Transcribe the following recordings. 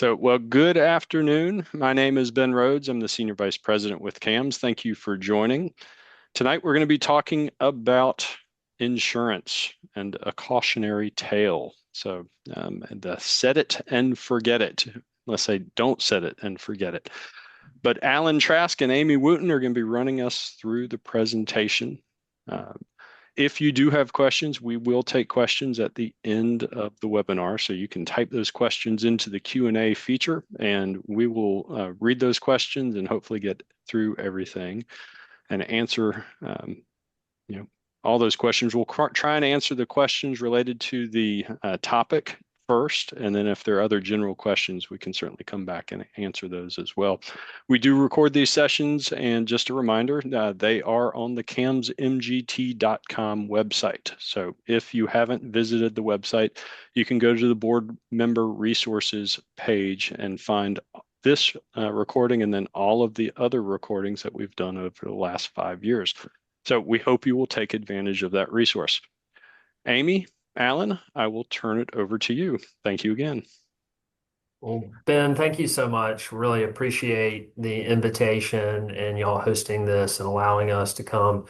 Good afternoon. My name is Ben Rhodes. I'm the Senior Vice President with CAMS. Thank you for joining. Tonight, we're going to be talking about insurance and a cautionary tale. The set it and forget it. Let's say don't set it and forget it. But Alan Trask and Amy Wooten are going to be running us through the presentation. If you do have questions, we will take questions at the end of the webinar. So you can type those questions into the Q&A feature and we will read those questions and hopefully get through everything and answer all those questions. We'll try and answer the questions related to the topic first, and then if there are other general questions, we can certainly come back and answer those as well. We do record these sessions, and just a reminder, they are on the camsmgt.com website. So if you haven't visited the website, you can go to the board member resources page and find this recording and then all of the other recordings that we've done over the last 5 years. So we hope you will take advantage of that resource. Amy, Alan, I will turn it over to you. Thank you again. Well, Ben, thank you so much. Really appreciate the invitation and y'all hosting this and allowing us to come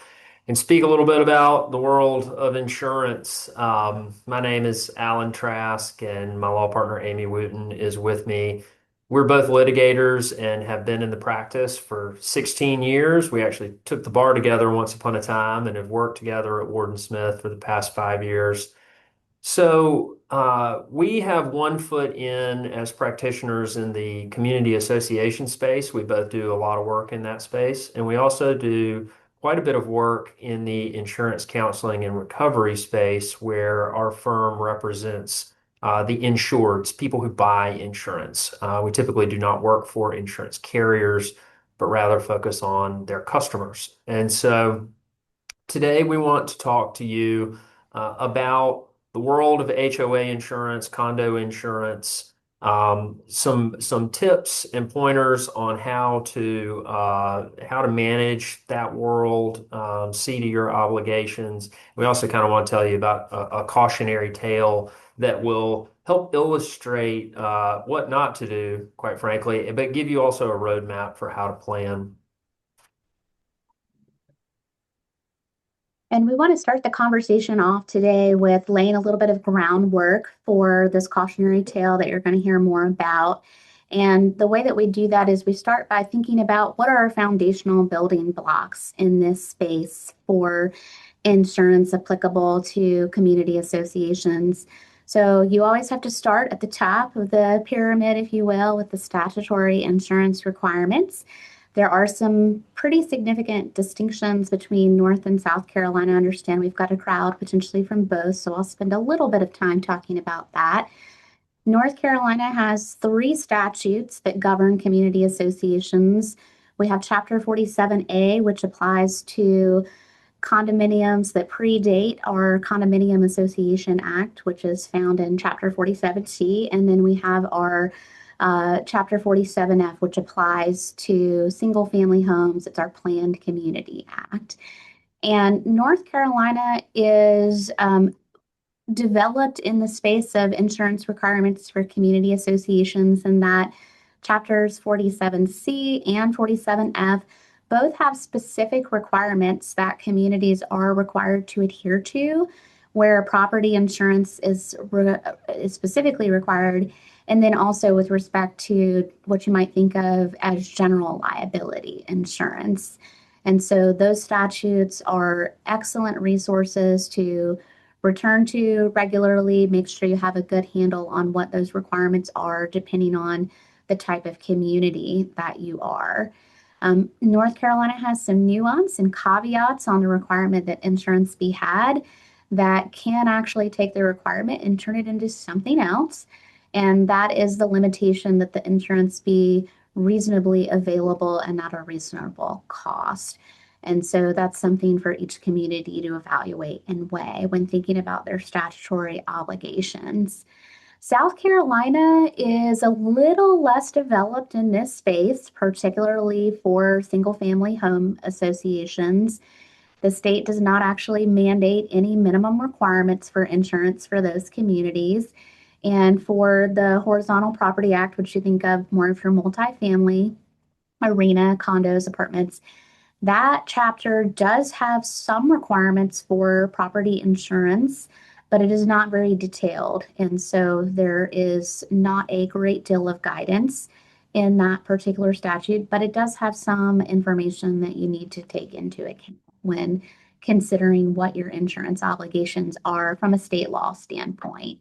and speak a little bit about the world of insurance. My name is Alan Trask, and my law partner Amy Wooten is with me. We're both litigators and have been in the practice for 16 years. We actually took the bar together once upon a time and have worked together at Ward Smith for the past 5 years. We have one foot in as practitioners in the community association space. We both do a lot of work in that space, and we also do quite a bit of work in the insurance counseling and recovery space where our firm represents the insureds, people who buy insurance. We typically do not work for insurance carriers, but rather focus on their customers. And so today we want to talk to you about the world of HOA insurance, condo insurance, some tips and pointers on how to manage that world, see to your obligations. We also kind of want to tell you about a cautionary tale that will help illustrate what not to do, quite frankly, but give you also a roadmap for how to plan. And we want to start the conversation off today with laying a little bit of groundwork for this cautionary tale that you're going to hear more about. And the way that we do that is we start by thinking about what are our foundational building blocks in this space for insurance applicable to community associations. So you always have to start at the top of the pyramid, if you will, with the statutory insurance requirements. There are some pretty significant distinctions between North and South Carolina. I understand we've got a crowd potentially from both, so I'll spend a little bit of time talking about that. North Carolina has 3 statutes that govern community associations. We have Chapter 47A, which applies to condominiums that predate our Condominium Association Act, which is found in Chapter 47C, and then we have our Chapter 47F, which applies to single-family homes. It's our Planned Community Act. And North Carolina is developed in the space of insurance requirements for community associations, and that Chapters 47C and 47F both have specific requirements that communities are required to adhere to, where property insurance is specifically required, and then also with respect to what you might think of as general liability insurance. And so those statutes are excellent resources to return to regularly, make sure you have a good handle on what those requirements are depending on the type of community that you are. North Carolina has some nuance and caveats on the requirement that insurance be had that can actually take the requirement and turn it into something else. And that is the limitation that the insurance be reasonably available and at a reasonable cost. And so that's something for each community to evaluate and weigh when thinking about their statutory obligations. South Carolina is a little less developed in this space, particularly for single-family home associations. The state does not actually mandate any minimum requirements for insurance for those communities. And for the Horizontal Property Act, which you think of more for multifamily, arena, condos, apartments, that chapter does have some requirements for property insurance, but it is not very detailed. And so there is not a great deal of guidance in that particular statute, but it does have some information that you need to take into account when considering what your insurance obligations are from a state law standpoint.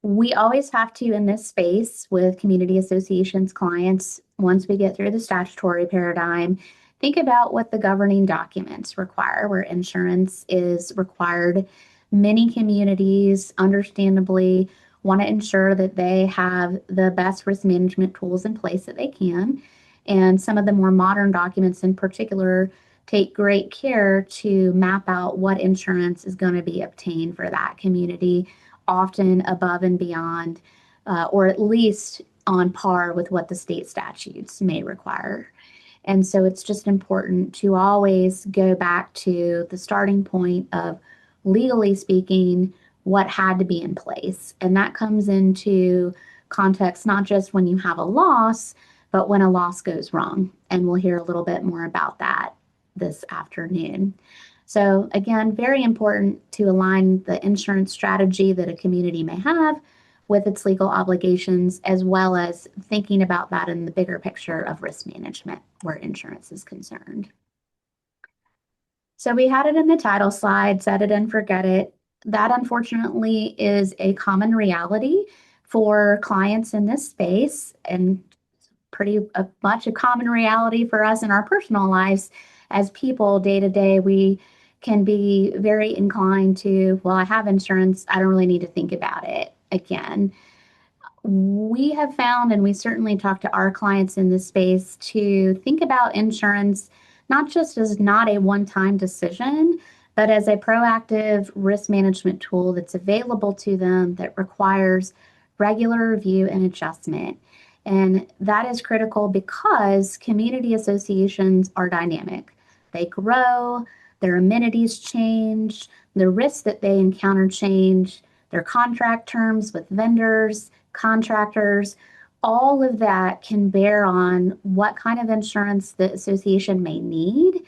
We always have to, in this space with community associations clients, once we get through the statutory paradigm, think about what the governing documents require, where insurance is required. Many communities, understandably, want to ensure that they have the best risk management tools in place that they can. And some of the more modern documents in particular take great care to map out what insurance is going to be obtained for that community, often above and beyond, or at least on par with what the state statutes may require. And so it's just important to always go back to the starting point of, legally speaking, what had to be in place. And that comes into context not just when you have a loss, but when a loss goes wrong. And we'll hear a little bit more about that this afternoon. So again, very important to align the insurance strategy that a community may have with its legal obligations, as well as thinking about that in the bigger picture of risk management where insurance is concerned. So we had it in the title slide, set it and forget it. That unfortunately is a common reality for clients in this space, and pretty much a common reality for us in our personal lives as people day to day. We can be very inclined to, well, I have insurance, I don't really need to think about it again. We have found, and we certainly talk to our clients in this space, to think about insurance not just as not a one-time decision, but as a proactive risk management tool that's available to them that requires regular review and adjustment. And that is critical because community associations are dynamic. They grow, their amenities change, the risks that they encounter change, their contract terms with vendors, contractors, all of that can bear on what kind of insurance the association may need.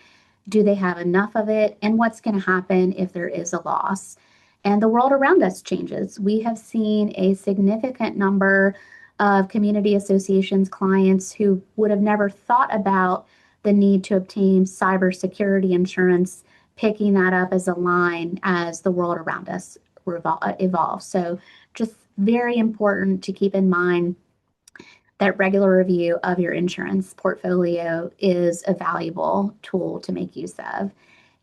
Do they have enough of it? And what's going to happen if there is a loss? And the world around us changes. We have seen a significant number of community associations clients who would have never thought about the need to obtain cybersecurity insurance, picking that up as a line as the world around us evolves. So just very important to keep in mind that regular review of your insurance portfolio is a valuable tool to make use of.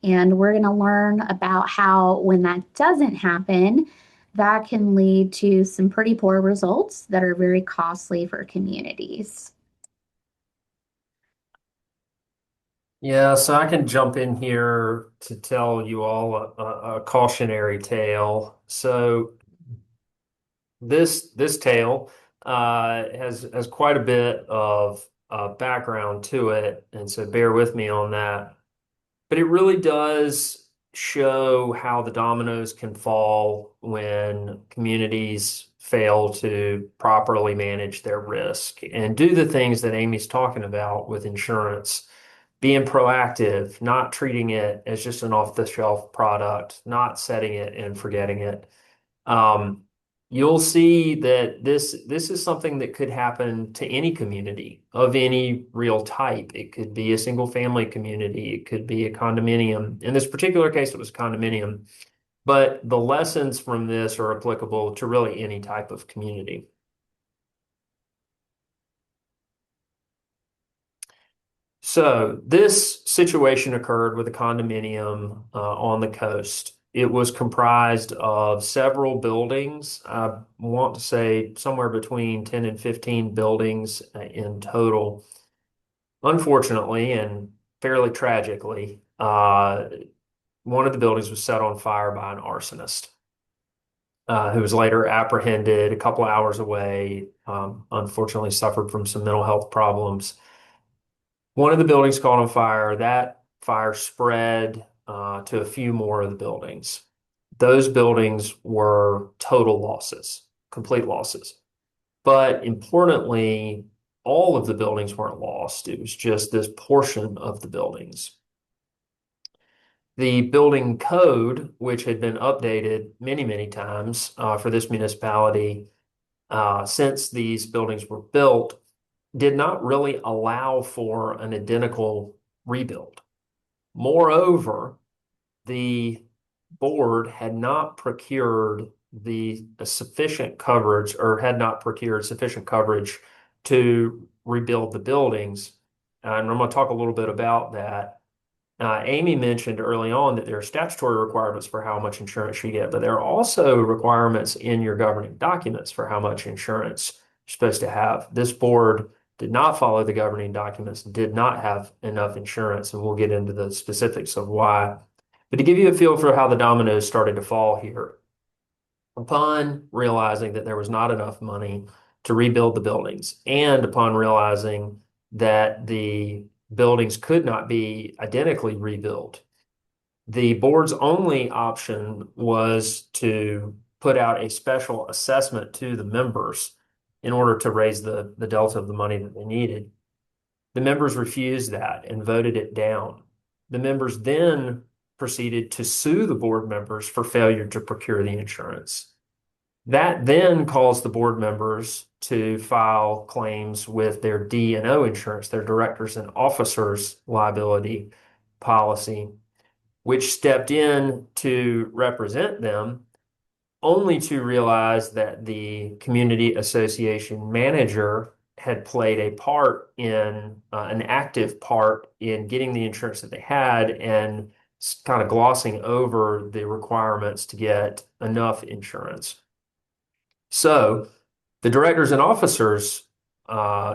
And we're going to learn about how, when that doesn't happen, that can lead to some pretty poor results that are very costly for communities. Yeah, so I can jump in here to tell you all a cautionary tale. So this tale has quite a bit of background to it, and so bear with me on that. But it really does show how the dominoes can fall when communities fail to properly manage their risk and do the things that Amy's talking about with insurance. Being proactive, not treating it as just an off-the-shelf product, not setting it and forgetting it. Um, you'll see that this is something that could happen to any community of any real type. It could be a single family community. It could be a condominium. In this particular case, it was a condominium. But the lessons from this are applicable to really any type of community. So this situation occurred with a condominium on the coast. It was comprised of several buildings. I want to say somewhere between 10 and 15 buildings in total. Unfortunately, and fairly tragically, one of the buildings was set on fire by an arsonist who was later apprehended a couple of hours away, unfortunately suffered from some mental health problems. One of the buildings caught on fire. That fire spread to a few more of the buildings. Those buildings were total losses. complete losses. But importantly, all of the buildings weren't lost. It was just this portion of the buildings. The building code, which had been updated many, many times for this municipality since these buildings were built, did not really allow for an identical rebuild. Moreover, the board had not procured the sufficient coverage or had not procured sufficient coverage to rebuild the buildings. And I'm going to talk a little bit about that. Amy mentioned early on that there are statutory requirements for how much insurance you get, but there are also requirements in your governing documents for how much insurance you're supposed to have. This board did not follow the governing documents, did not have enough insurance, and we'll get into the specifics of why. But to give you a feel for how the dominoes started to fall here, upon realizing that there was not enough money to rebuild the buildings, and upon realizing that the buildings could not be identically rebuilt, the board's only option was to put out a special assessment to the members in order to raise the delta of the money that they needed. The members refused that and voted it down. The members then proceeded to sue the board members for failure to procure the insurance. That then caused the board members to file claims with their D&O insurance, their directors and officers liability policy, which stepped in to represent them, only to realize that the community association manager had played a part in an active part in getting the insurance that they had and kind of glossing over the requirements to get enough insurance. So the directors and officers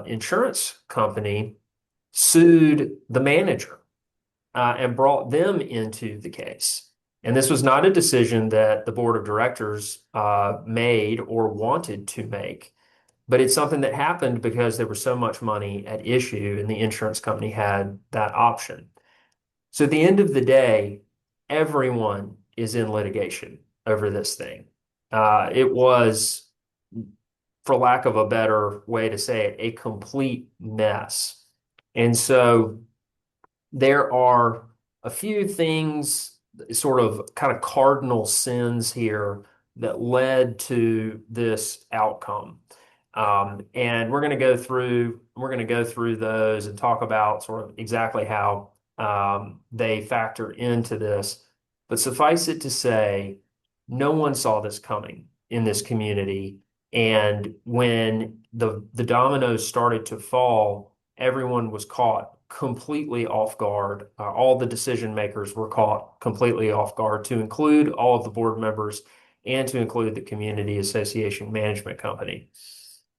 insurance company sued the manager and brought them into the case. And this was not a decision that the board of directors made or wanted to make, but it's something that happened because there was so much money at issue and the insurance company had that option. So at the end of the day, everyone is in litigation over this thing. It was, for lack of a better way to say it, a complete mess. And so there are a few things, sort of kind of cardinal sins here that led to this outcome. And we're going to go through those and talk about sort of exactly how they factor into this. But suffice it to say, no one saw this coming in this community. And when the dominoes started to fall, everyone was caught completely off guard. All the decision makers were caught completely off guard, to include all of the board members and to include the community association management company.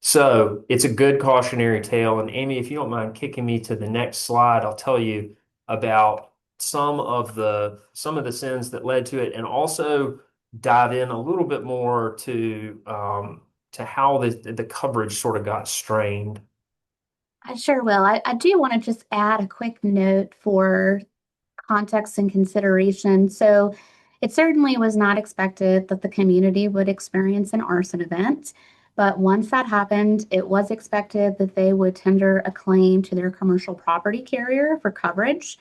So it's a good cautionary tale. And Amy, if you don't mind kicking me to the next slide, I'll tell you about some of the sins that led to it, and also dive in a little bit more to how the coverage sort of got strained. I sure will. I do want to just add a quick note for context and consideration. So it certainly was not expected that the community would experience an arson event. But once that happened, it was expected that they would tender a claim to their commercial property carrier for coverage.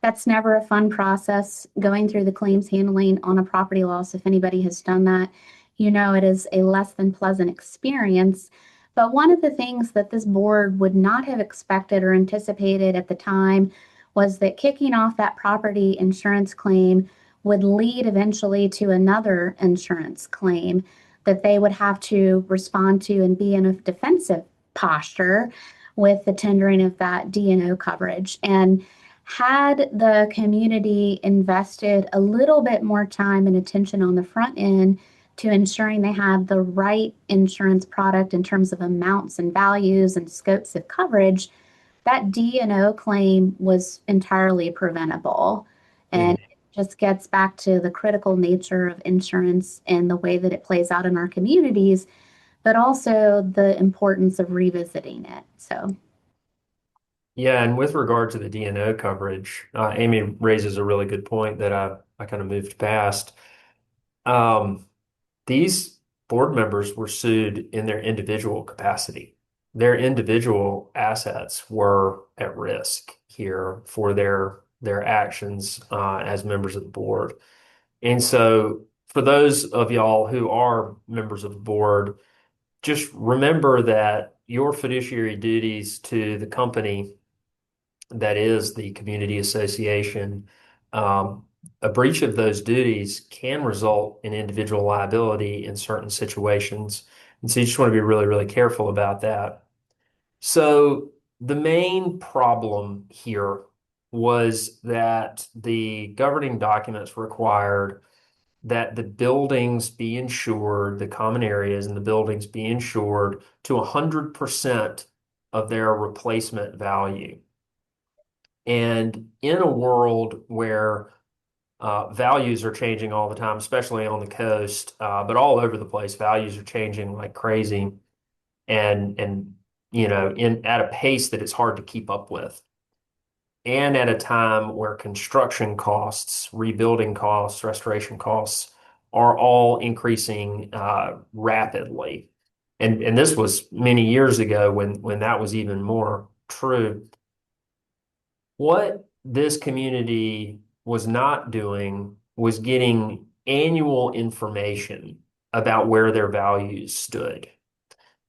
That's never a fun process, going through the claims handling on a property loss. If anybody has done that, you know it is a less than pleasant experience. But one of the things that this board would not have expected or anticipated at the time was that kicking off that property insurance claim would lead eventually to another insurance claim that they would have to respond to and be in a defensive posture with the tendering of that D&O coverage. And had the community invested a little bit more time and attention on the front end to ensuring they had the right insurance product in terms of amounts and values and scopes of coverage, that D&O claim was entirely preventable. And it just gets back to the critical nature of insurance and the way that it plays out in our communities, but also the importance of revisiting it. So. Yeah, and with regard to the D&O coverage, Amy raises a really good point that I kind of moved past. These board members were sued in their individual capacity. Their individual assets were at risk here for their actions as members of the board. And so for those of y'all who are members of the board, just remember that your fiduciary duties to the company that is the community association, a breach of those duties can result in individual liability in certain situations. And so you just want to be really, really careful about that. So the main problem here was that the governing documents required that the buildings be insured, the common areas and the buildings be insured to 100% of their replacement value. And in a world where values are changing all the time, especially on the coast, but all over the place, values are changing like crazy, and in at a pace that it's hard to keep up with, and at a time where construction costs, rebuilding costs, restoration costs are all increasing rapidly. And this was many years ago when that was even more true. What this community was not doing was getting annual information about where their values stood.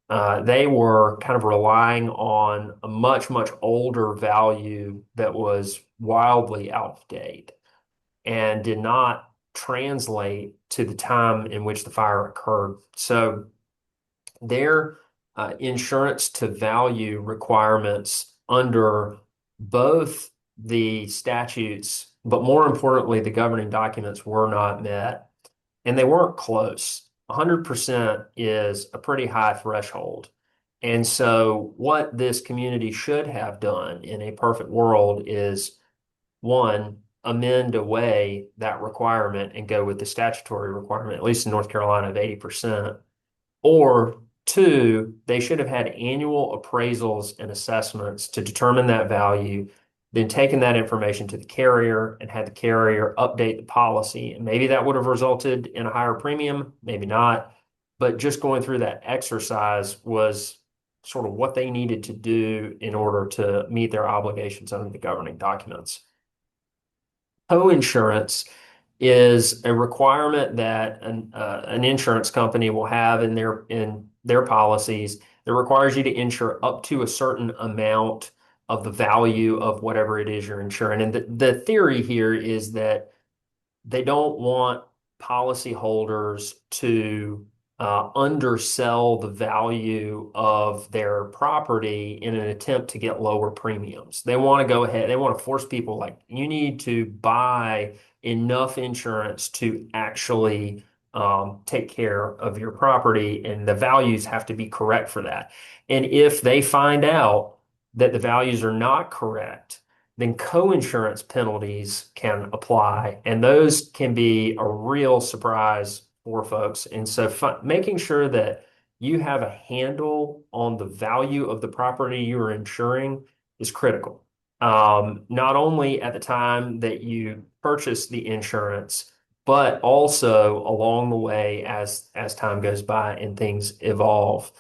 They were kind of relying on a much, much older value that was wildly out of date and did not translate to the time in which the fire occurred. So their insurance to value requirements under both the statutes, but more importantly, the governing documents were not met, and they weren't close. 100% is a pretty high threshold. And so what this community should have done in a perfect world is, one, amend away that requirement and go with the statutory requirement, at least in North Carolina, of 80%. Or two, they should have had annual appraisals and assessments to determine that value, then taken that information to the carrier and had the carrier update the policy. And maybe that would have resulted in a higher premium, maybe not. But just going through that exercise was sort of what they needed to do in order to meet their obligations under the governing documents. Co-insurance is a requirement that an insurance company will have in their policies that requires you to insure up to a certain amount of the value of whatever it is you're insuring. And the theory here is that they don't want policyholders to undersell the value of their property in an attempt to get lower premiums. They want to go ahead, they want to force people like, you need to buy enough insurance to actually take care of your property, and the values have to be correct for that. And if they find out that the values are not correct, then co-insurance penalties can apply, and those can be a real surprise for folks. And so making sure that you have a handle on the value of the property you are insuring is critical. Not only at the time that you purchase the insurance, but also along the way as time goes by and things evolve.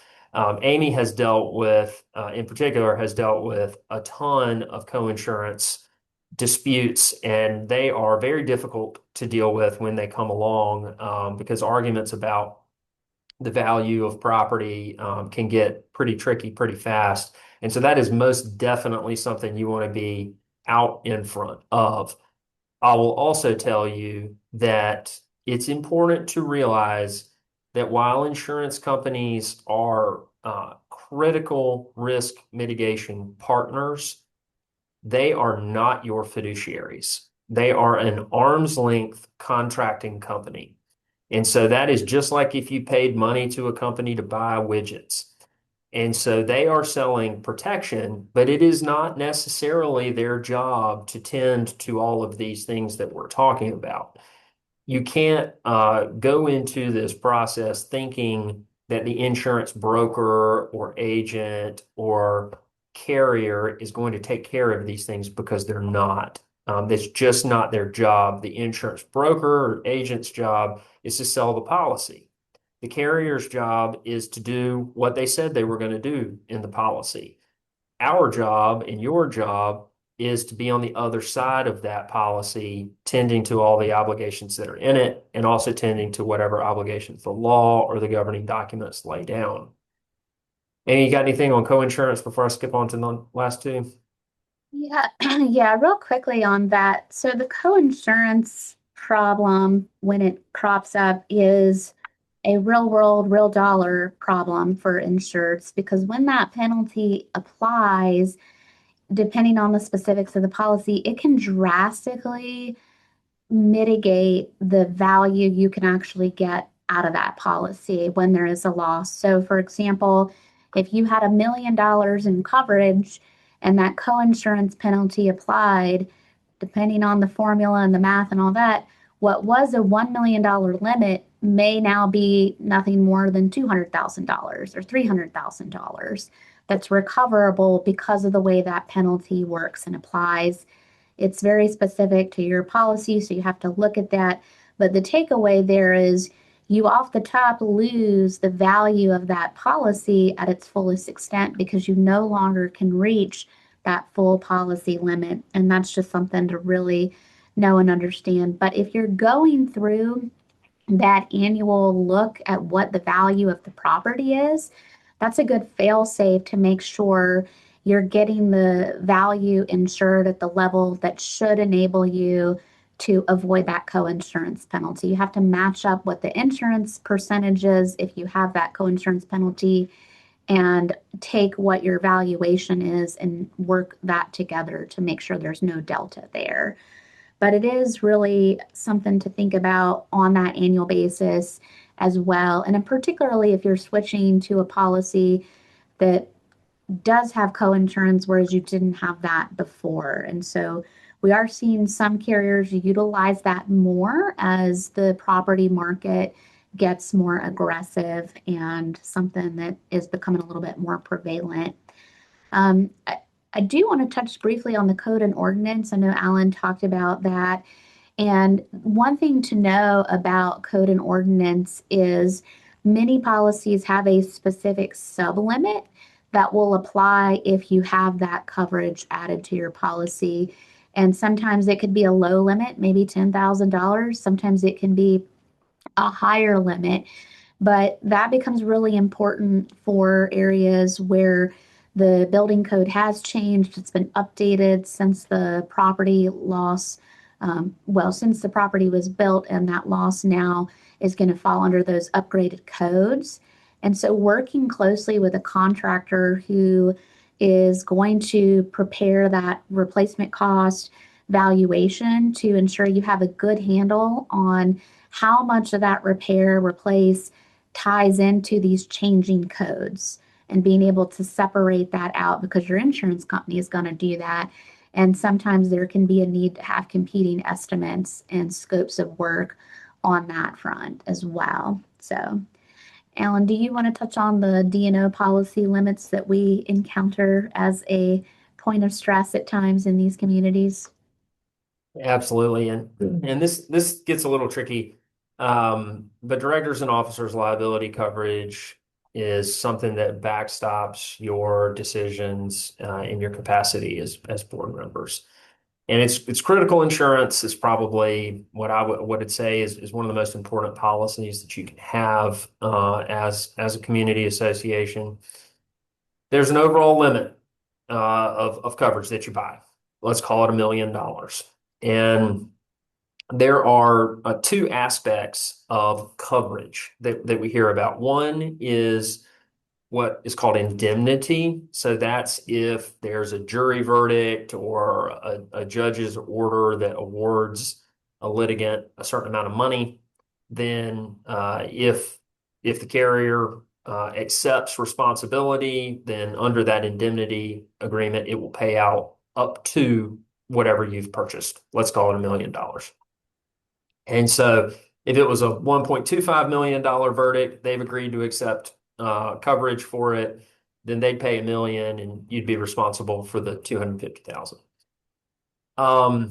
Amy has dealt with, in particular, has dealt with a ton of co-insurance disputes, and they are very difficult to deal with when they come along because arguments about the value of property can get pretty tricky pretty fast. And so that is most definitely something you want to be out in front of. I will also tell you that it's important to realize that while insurance companies are critical risk mitigation partners, they are not your fiduciaries. They are an arm's length contracting company. And so that is just like if you paid money to a company to buy widgets. And so they are selling protection, but it is not necessarily their job to tend to all of these things that we're talking about. You can't go into this process thinking that the insurance broker or agent or carrier is going to take care of these things, because they're not. That's just not their job. The insurance broker or agent's job is to sell the policy. The carrier's job is to do what they said they were going to do in the policy. Our job and your job is to be on the other side of that policy, tending to all the obligations that are in it, and also tending to whatever obligations the law or the governing documents lay down. Amy, you got anything on coinsurance before I skip on to the last two? Yeah, yeah, real quickly on that. So the coinsurance problem when it crops up is a real world, real dollar problem for insureds because when that penalty applies, depending on the specifics of the policy, it can drastically mitigate the value you can actually get out of that policy when there is a loss. So, for example, if you had $1 million in coverage and that coinsurance penalty applied, depending on the formula and the math and all that, what was a $1 million limit may now be nothing more than $200,000 or $300,000 that's recoverable because of the way that penalty works and applies. It's very specific to your policy, so you have to look at that. But the takeaway there is you off the top lose the value of that policy at its fullest extent because you no longer can reach that full policy limit. And that's just something to really know and understand. But if you're going through that annual look at what the value of the property is, that's a good fail safe to make sure you're getting the value insured at the level that should enable you to avoid that coinsurance penalty. You have to match up what the insurance percentage is if you have that coinsurance penalty and take what your valuation is and work that together to make sure there's no delta there. But it is really something to think about on that annual basis as well. And particularly if you're switching to a policy that does have coinsurance, whereas you didn't have that before. And so we are seeing some carriers utilize that more as the property market gets more aggressive and something that is becoming a little bit more prevalent. I do want to touch briefly on the code and ordinance. I know Alan talked about that. And one thing to know about code and ordinance is many policies have a specific sublimit that will apply if you have that coverage added to your policy. And sometimes it could be a low limit, maybe $10,000. Sometimes it can be a higher limit. But that becomes really important for areas where the building code has changed. It's been updated since the property loss, since the property was built, and that loss now is going to fall under those upgraded codes. And so working closely with a contractor who is going to prepare that replacement cost valuation to ensure you have a good handle on how much of that repair, replace ties into these changing codes and being able to separate that out because your insurance company is going to do that. And sometimes there can be a need to have competing estimates and scopes of work on that front as well. So, Alan, do you want to touch on the D&O policy limits that we encounter as a point of stress at times in these communities? Absolutely. And this gets a little tricky. But directors and officers liability coverage is something that backstops your decisions in your capacity as board members. And it's critical insurance is probably what I would say is one of the most important policies that you can have as a community association. There's an overall limit of coverage that you buy. Let's call it $1 million. And there are two aspects of coverage that we hear about. One is what is called indemnity. So that's if there's a jury verdict or a judge's order that awards a litigant a certain amount of money, then if the carrier accepts responsibility, then under that indemnity agreement, it will pay out up to whatever you've purchased. Let's call it $1 million. And so if it was a $1.25 million verdict, they've agreed to accept coverage for it, then they'd pay $1 million and you'd be responsible for the $250,000.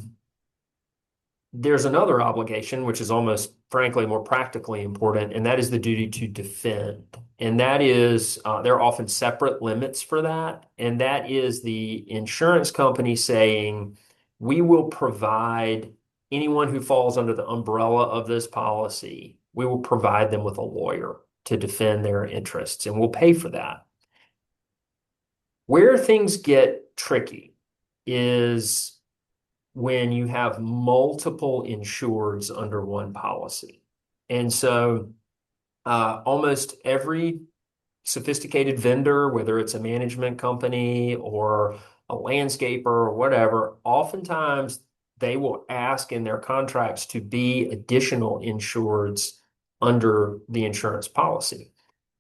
there's another obligation, which is almost frankly more practically important, and that is the duty to defend. And that is, there are often separate limits for that. And that is the insurance company saying, we will provide anyone who falls under the umbrella of this policy, we will provide them with a lawyer to defend their interests, and we'll pay for that. Where things get tricky is when you have multiple insureds under one policy. And so almost every sophisticated vendor, whether it's a management company or a landscaper or whatever, oftentimes they will ask in their contracts to be additional insureds under the insurance policy.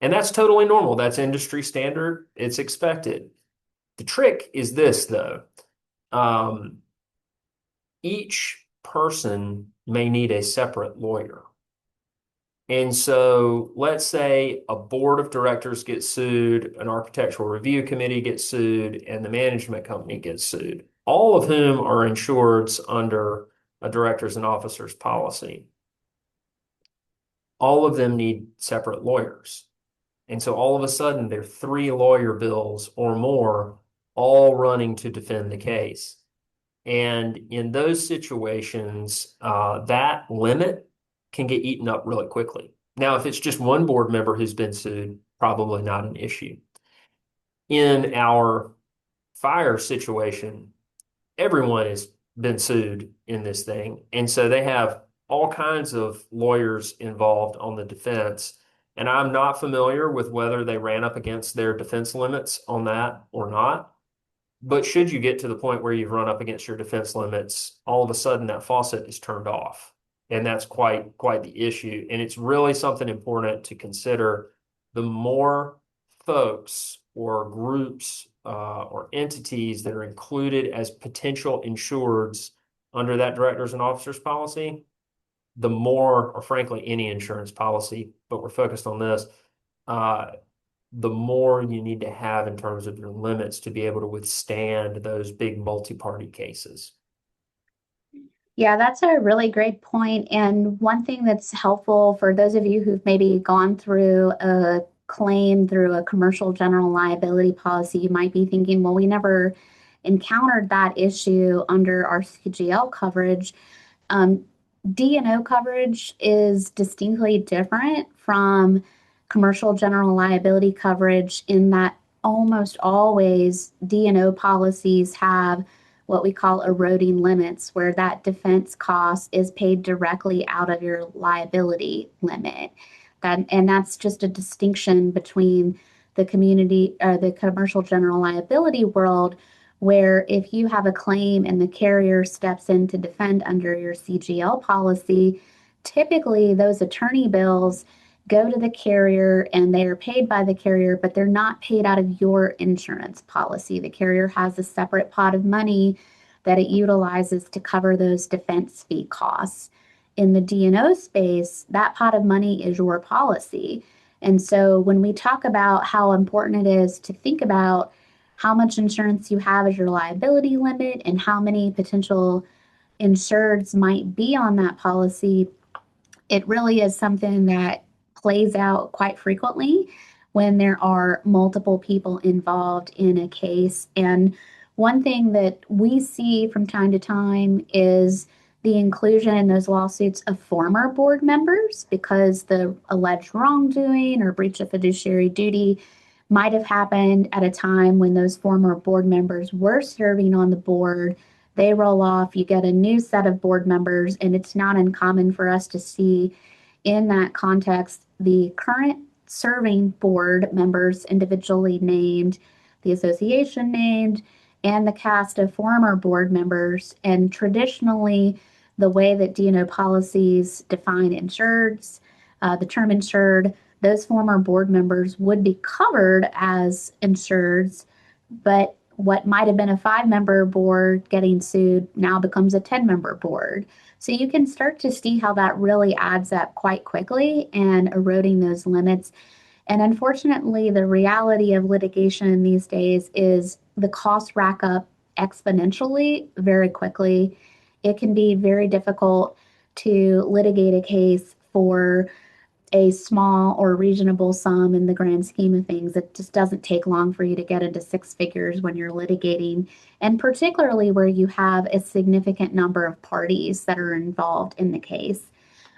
And that's totally normal. That's industry standard. It's expected. The trick is this, though. Each person may need a separate lawyer. And so let's say a board of directors gets sued, an architectural review committee gets sued, and the management company gets sued, all of whom are insureds under a directors and officers policy. All of them need separate lawyers. And so all of a sudden, there are 3 lawyer bills or more all running to defend the case. And in those situations, that limit can get eaten up really quickly. Now, if it's just one board member who's been sued, probably not an issue. In our fire situation, everyone has been sued in this thing. And so they have all kinds of lawyers involved on the defense. And I'm not familiar with whether they ran up against their defense limits on that or not. But should you get to the point where you've run up against your defense limits, all of a sudden that faucet is turned off. And that's quite the issue. And it's really something important to consider. The more folks or groups or entities that are included as potential insureds under that directors and officers policy, the more, or frankly, any insurance policy, but we're focused on this, the more you need to have in terms of your limits to be able to withstand those big multi-party cases. Yeah, that's a really great point. And one thing that's helpful for those of you who've maybe gone through a claim through a commercial general liability policy, you might be thinking, well, we never encountered that issue under our CGL coverage. D&O coverage is distinctly different from commercial general liability coverage in that almost always D&O policies have what we call eroding limits, where that defense cost is paid directly out of your liability limit. And that's just a distinction between the commercial general liability world, where if you have a claim and the carrier steps in to defend under your CGL policy, typically those attorney bills go to the carrier and they are paid by the carrier, but they're not paid out of your insurance policy. The carrier has a separate pot of money that it utilizes to cover those defense fee costs. In the D&O space, that pot of money is your policy. And so when we talk about how important it is to think about how much insurance you have as your liability limit and how many potential insureds might be on that policy, it really is something that plays out quite frequently when there are multiple people involved in a case. And one thing that we see from time to time is the inclusion in those lawsuits of former board members, because the alleged wrongdoing or breach of fiduciary duty might have happened at a time when those former board members were serving on the board. They roll off, you get a new set of board members, and it's not uncommon for us to see in that context the current serving board members individually named, the association named, and the cast of former board members. And traditionally, the way that D&O policies define insureds, the term insured, those former board members would be covered as insureds, but what might have been a 5-member board getting sued now becomes a 10-member board. So you can start to see how that really adds up quite quickly and eroding those limits. And unfortunately, the reality of litigation these days is the costs rack up exponentially very quickly. it can be very difficult to litigate a case for a small or reasonable sum in the grand scheme of things. It just doesn't take long for you to get into six figures when you're litigating, and particularly where you have a significant number of parties that are involved in the case.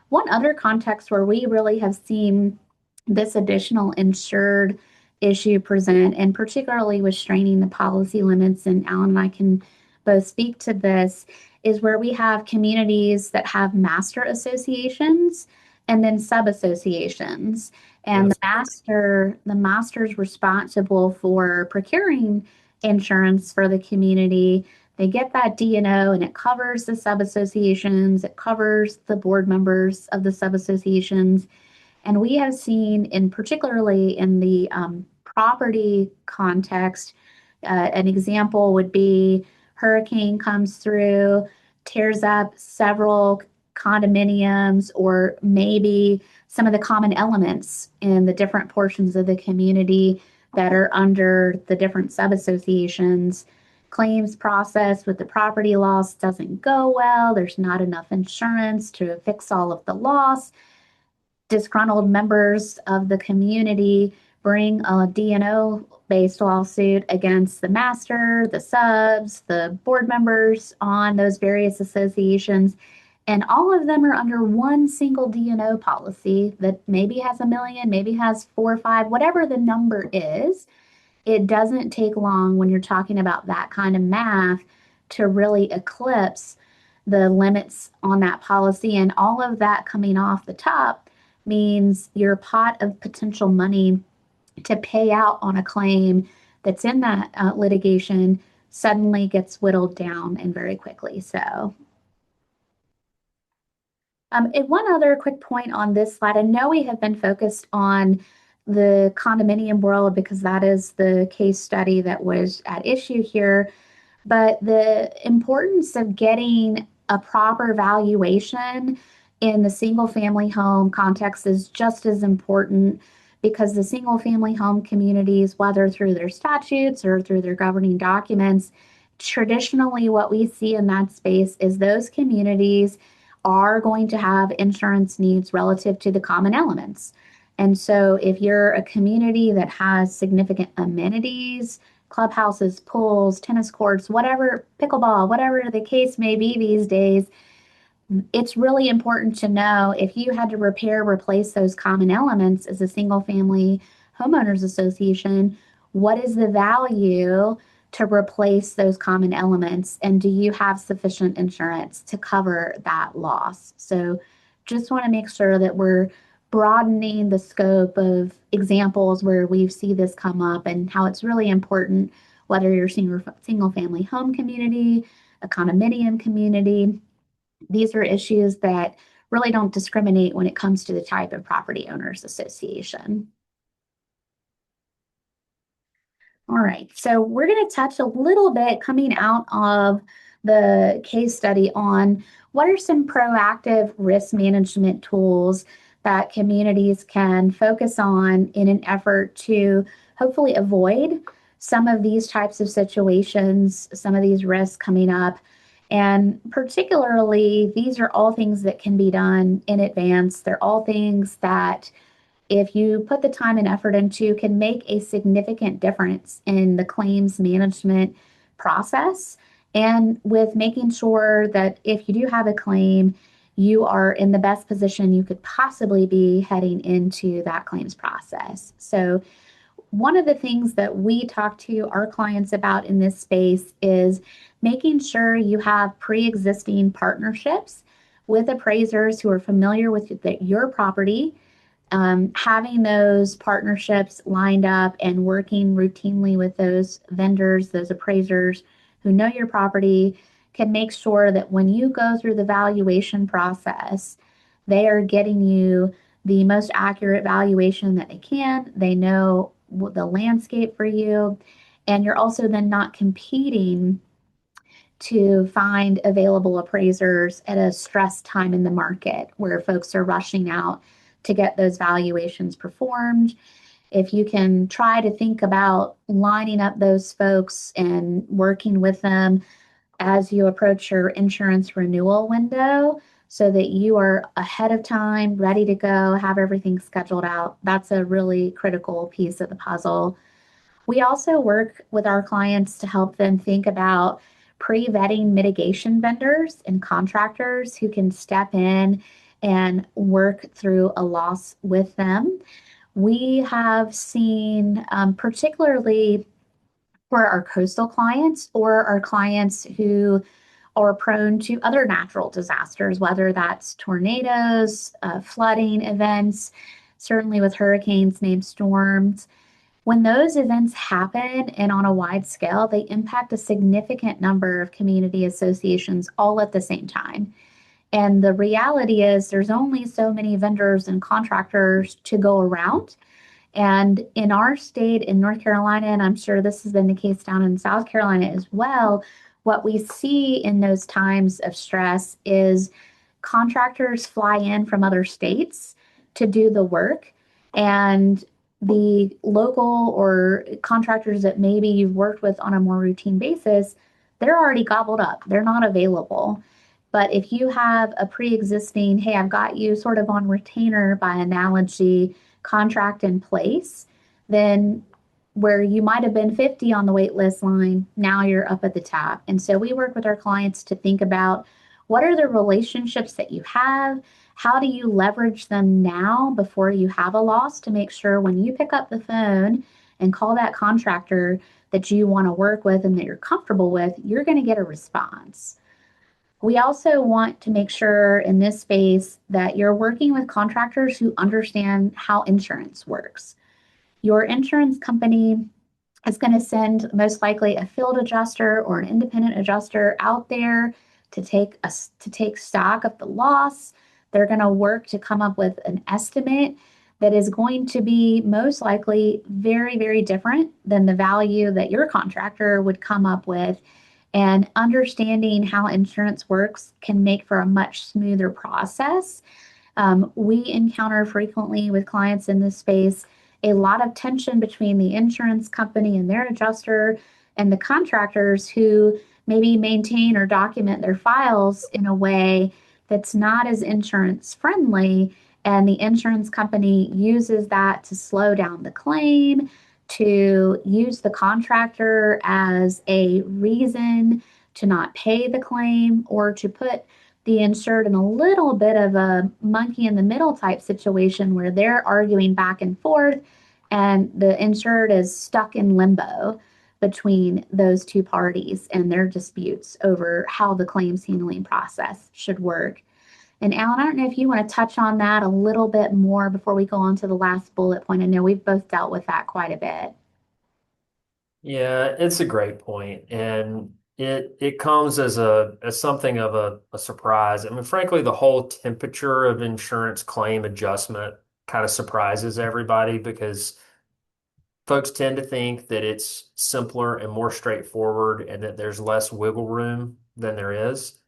One other context where we really have seen this additional insured issue present, and particularly with straining the policy limits, and Alan and I can both speak to this, is where we have communities that have master associations and then sub-associations. And Yes. the master's responsible for procuring insurance for the community. They get that D&O and it covers the sub-associations, it covers the board members of the sub-associations. And we have seen, in particularly in the property context, an example would be hurricane comes through, tears up several condominiums, or maybe some of the common elements in the different portions of the community that are under the different sub-associations. Claims process with the property loss doesn't go well. There's not enough insurance to fix all of the loss. Disgruntled members of the community bring a D&O based lawsuit against the master, the subs, the board members on those various associations. And all of them are under one single D&O policy that maybe has 1 million, maybe has 4 or 5, whatever the number is. It doesn't take long when you're talking about that kind of math to really eclipse the limits on that policy. And all of that coming off the top means your pot of potential money to pay out on a claim that's in that litigation suddenly gets whittled down and very quickly. So and one other quick point on this slide. I know we have been focused on the condominium world because that is the case study that was at issue here. But the importance of getting a proper valuation in the single family home context is just as important, because the single family home communities, whether through their statutes or through their governing documents, traditionally what we see in that space is those communities are going to have insurance needs relative to the common elements. And so if you're a community that has significant amenities, clubhouses, pools, tennis courts, whatever, pickleball, whatever the case may be these days, it's really important to know if you had to replace those common elements as a single family homeowners association, what is the value to replace those common elements? And do you have sufficient insurance to cover that loss? So just want to make sure that we're broadening the scope of examples where we see this come up, and how it's really important, whether you're single family home community, a condominium community. These are issues that really don't discriminate when it comes to the type of property owners association. All right, so we're going to touch a little bit coming out of the case study on what are some proactive risk management tools that communities can focus on in an effort to hopefully avoid some of these types of situations, some of these risks coming up. And particularly, these are all things that can be done in advance. They're all things that, if you put the time and effort into, can make a significant difference in the claims management process, and with making sure that if you do have a claim, you are in the best position you could possibly be heading into that claims process. So one of the things that we talk to our clients about in this space is making sure you have pre-existing partnerships with appraisers who are familiar with your property, having those partnerships lined up and working routinely with those vendors, those appraisers who know your property, can make sure that when you go through the valuation process, they are getting you the most accurate valuation that they can. They know the landscape for you, and you're also then not competing to find available appraisers at a stressed time in the market where folks are rushing out to get those valuations performed. If you can try to think about lining up those folks and working with them as you approach your insurance renewal window so that you are ahead of time, ready to go, have everything scheduled out. That's a really critical piece of the puzzle. We also work with our clients to help them think about pre-vetting mitigation vendors and contractors who can step in and work through a loss with them. We have seen, particularly for our coastal clients or our clients who are prone to other natural disasters, whether that's tornadoes, flooding events, certainly with hurricanes, named storms. When those events happen and on a wide scale, they impact a significant number of community associations all at the same time. And the reality is, there's only so many vendors and contractors to go around. And in our state, in North Carolina, and I'm sure this has been the case down in South Carolina as well, what we see in those times of stress is contractors fly in from other states to do the work. And the local or contractors that maybe you've worked with on a more routine basis, they're already gobbled up. They're not available. But if you have a pre-existing, hey, I've got you sort of on retainer by analogy, contract in place, then where you might have been 50 on the wait list line, now you're up at the top. And so we work with our clients to think about what are the relationships that you have? How do you leverage them now before you have a loss to make sure when you pick up the phone and call that contractor that you want to work with and that you're comfortable with, you're going to get a response. We also want to make sure in this space that you're working with contractors who understand how insurance works. Your insurance company is going to send most likely a field adjuster or an independent adjuster out there to take stock of the loss. They're going to work to come up with an estimate that is going to be most likely very, very different than the value that your contractor would come up with. And understanding how insurance works can make for a much smoother process. We encounter frequently with clients in this space a lot of tension between the insurance company and their adjuster and the contractors who maybe maintain or document their files in a way that's not as insurance friendly. And the insurance company uses that to slow down the claim, to use the contractor as a reason to not pay the claim, or to put the insured in a little bit of a monkey in the middle type situation where they're arguing back and forth and the insured is stuck in limbo between those two parties and their disputes over how the claims handling process should work. And Alan, I don't know if you want to touch on that a little bit more before we go on to the last bullet point. I know we've both dealt with that quite a bit. Yeah, it's a great point, and it comes as something of a surprise. I mean, frankly, the whole temperature of insurance claim adjustment kind of surprises everybody because folks tend to think that it's simpler and more straightforward and that there's less wiggle room than there is.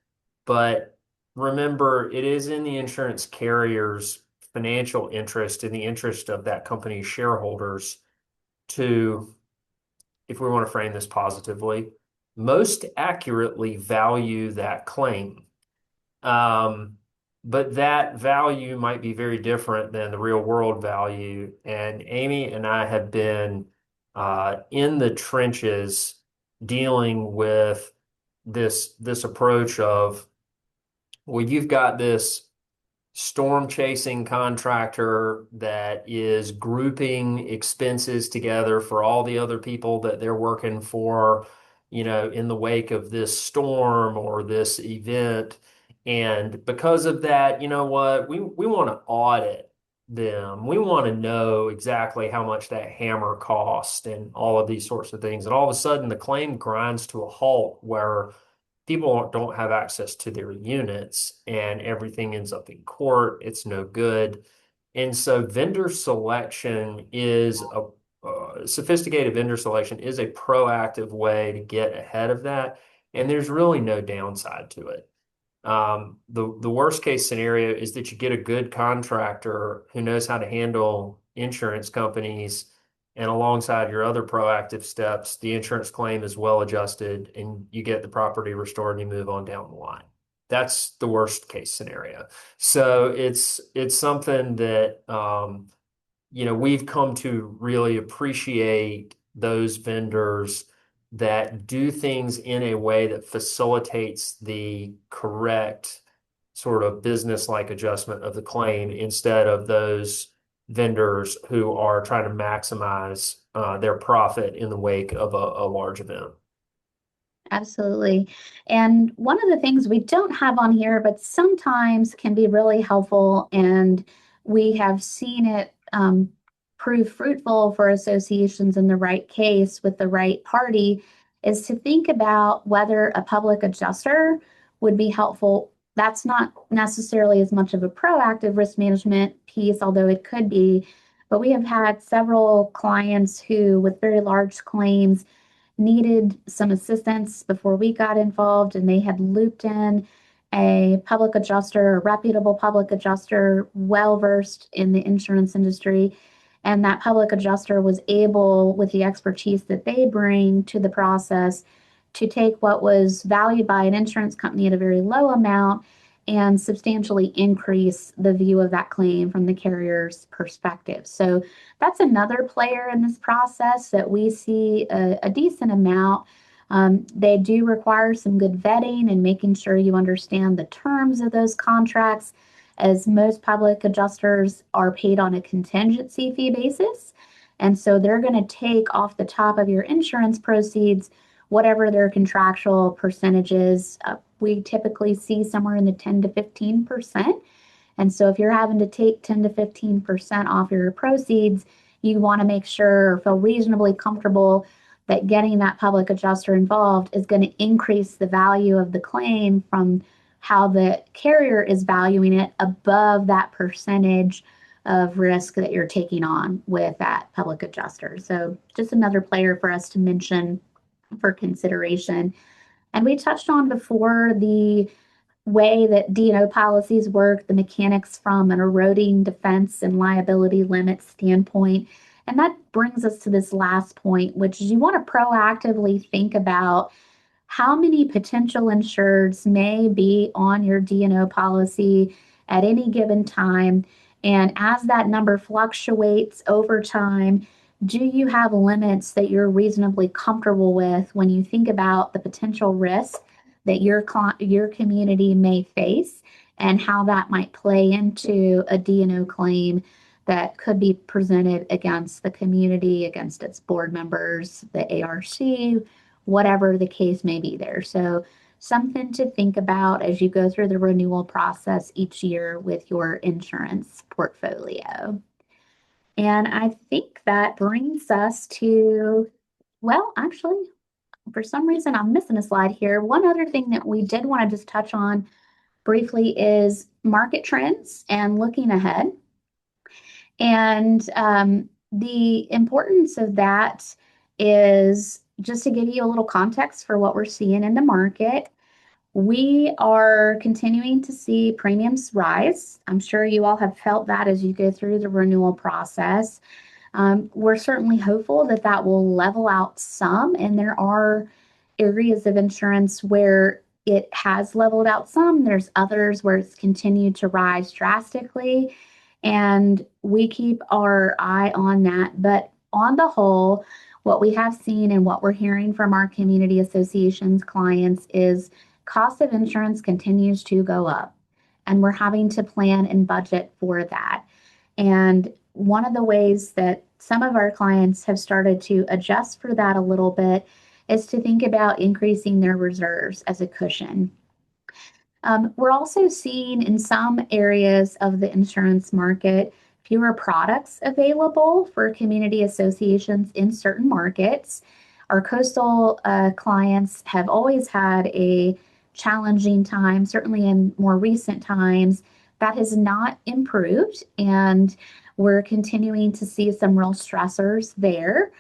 But remember, it is in the insurance carrier's financial interest, in the interest of that company's shareholders to, if we want to frame this positively, most accurately value that claim. But that value might be very different than the real world value. And Amy and I have been in the trenches dealing with this approach of, well, you've got this storm chasing contractor that is grouping expenses together for all the other people that they're working for, in the wake of this storm or this event. And because of that, you know what? We want to audit them. We want to know exactly how much that hammer cost and all of these sorts of things. And all of a sudden, the claim grinds to a halt where people don't have access to their units and everything ends up in court. It's no good. And so sophisticated vendor selection is a proactive way to get ahead of that. And there's really no downside to it. The worst case scenario is that you get a good contractor who knows how to handle insurance companies And alongside your other proactive steps, the insurance claim is well adjusted and you get the property restored and you move on down the line. That's the worst case scenario. So it's something that we've come to really appreciate those vendors that do things in a way that facilitates the correct sort of business-like adjustment of the claim instead of those vendors who are trying to maximize their profit in the wake of a large event. Absolutely. And one of the things we don't have on here, but sometimes can be really helpful, and we have seen it prove fruitful for associations in the right case with the right party, is to think about whether a public adjuster would be helpful. That's not necessarily as much of a proactive risk management piece, although it could be. But we have had several clients who, with very large claims, needed some assistance before we got involved, and they had looped in a public adjuster, a reputable public adjuster, well versed in the insurance industry. And that public adjuster was able, with the expertise that they bring to the process, to take what was valued by an insurance company at a very low amount and substantially increase the view of that claim from the carrier's perspective. So that's another player in this process that we see a decent amount. They do require some good vetting and making sure you understand the terms of those contracts, as most public adjusters are paid on a contingency fee basis. And so they're going to take off the top of your insurance proceeds whatever their contractual percentages. We typically see somewhere in the 10 to 15%. And so if you're having to take 10 to 15% off your proceeds, you want to make sure or feel reasonably comfortable that getting that public adjuster involved is going to increase the value of the claim from how the carrier is valuing it above that percentage of risk that you're taking on with that public adjuster. So just another player for us to mention for consideration. And we touched on before the way that D&O policies work, the mechanics from an eroding defense and liability limit standpoint. And that brings us to this last point, which is you want to proactively think about how many potential insureds may be on your D&O policy at any given time. And as that number fluctuates over time, do you have limits that you're reasonably comfortable with when you think about the potential risk that your community may face and how that might play into a D&O claim that could be presented against the community, against its board members, the ARC, whatever the case may be there. So something to think about as you go through the renewal process each year with your insurance portfolio. And I think that brings us to, well, actually, for some reason, I'm missing a slide here. One other thing that we did want to just touch on briefly is market trends and looking ahead. And the importance of that is just to give you a little context for what we're seeing in the market. We are continuing to see premiums rise. I'm sure you all have felt that as you go through the renewal process. We're certainly hopeful that that will level out some, and there are areas of insurance where it has leveled out some. There's others where it's continued to rise drastically, and we keep our eye on that. But on the whole, what we have seen and what we're hearing from our community associations clients is cost of insurance continues to go up, and we're having to plan and budget for that. And one of the ways that some of our clients have started to adjust for that a little bit is to think about increasing their reserves as a cushion. We're also seeing in some areas of the insurance market fewer products available for community associations in certain markets. Our coastal clients have always had a challenging time, certainly in more recent times. That has not improved, and we're continuing to see some real stressors there.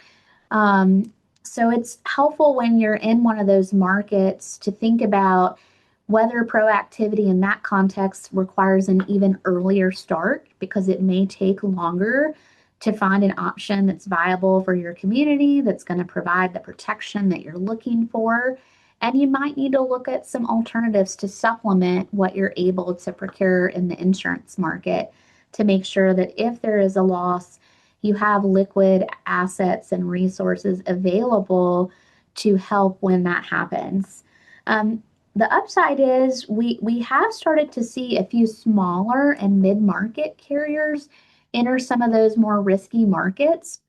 So it's helpful when you're in one of those markets to think about whether proactivity in that context requires an even earlier start, because it may take longer to find an option that's viable for your community, that's going to provide the protection that you're looking for. And you might need to look at some alternatives to supplement what you're able to procure in the insurance market to make sure that if there is a loss, you have liquid assets and resources available to help when that happens. The upside is we have started to see a few smaller and mid-market carriers enter some of those more risky markets.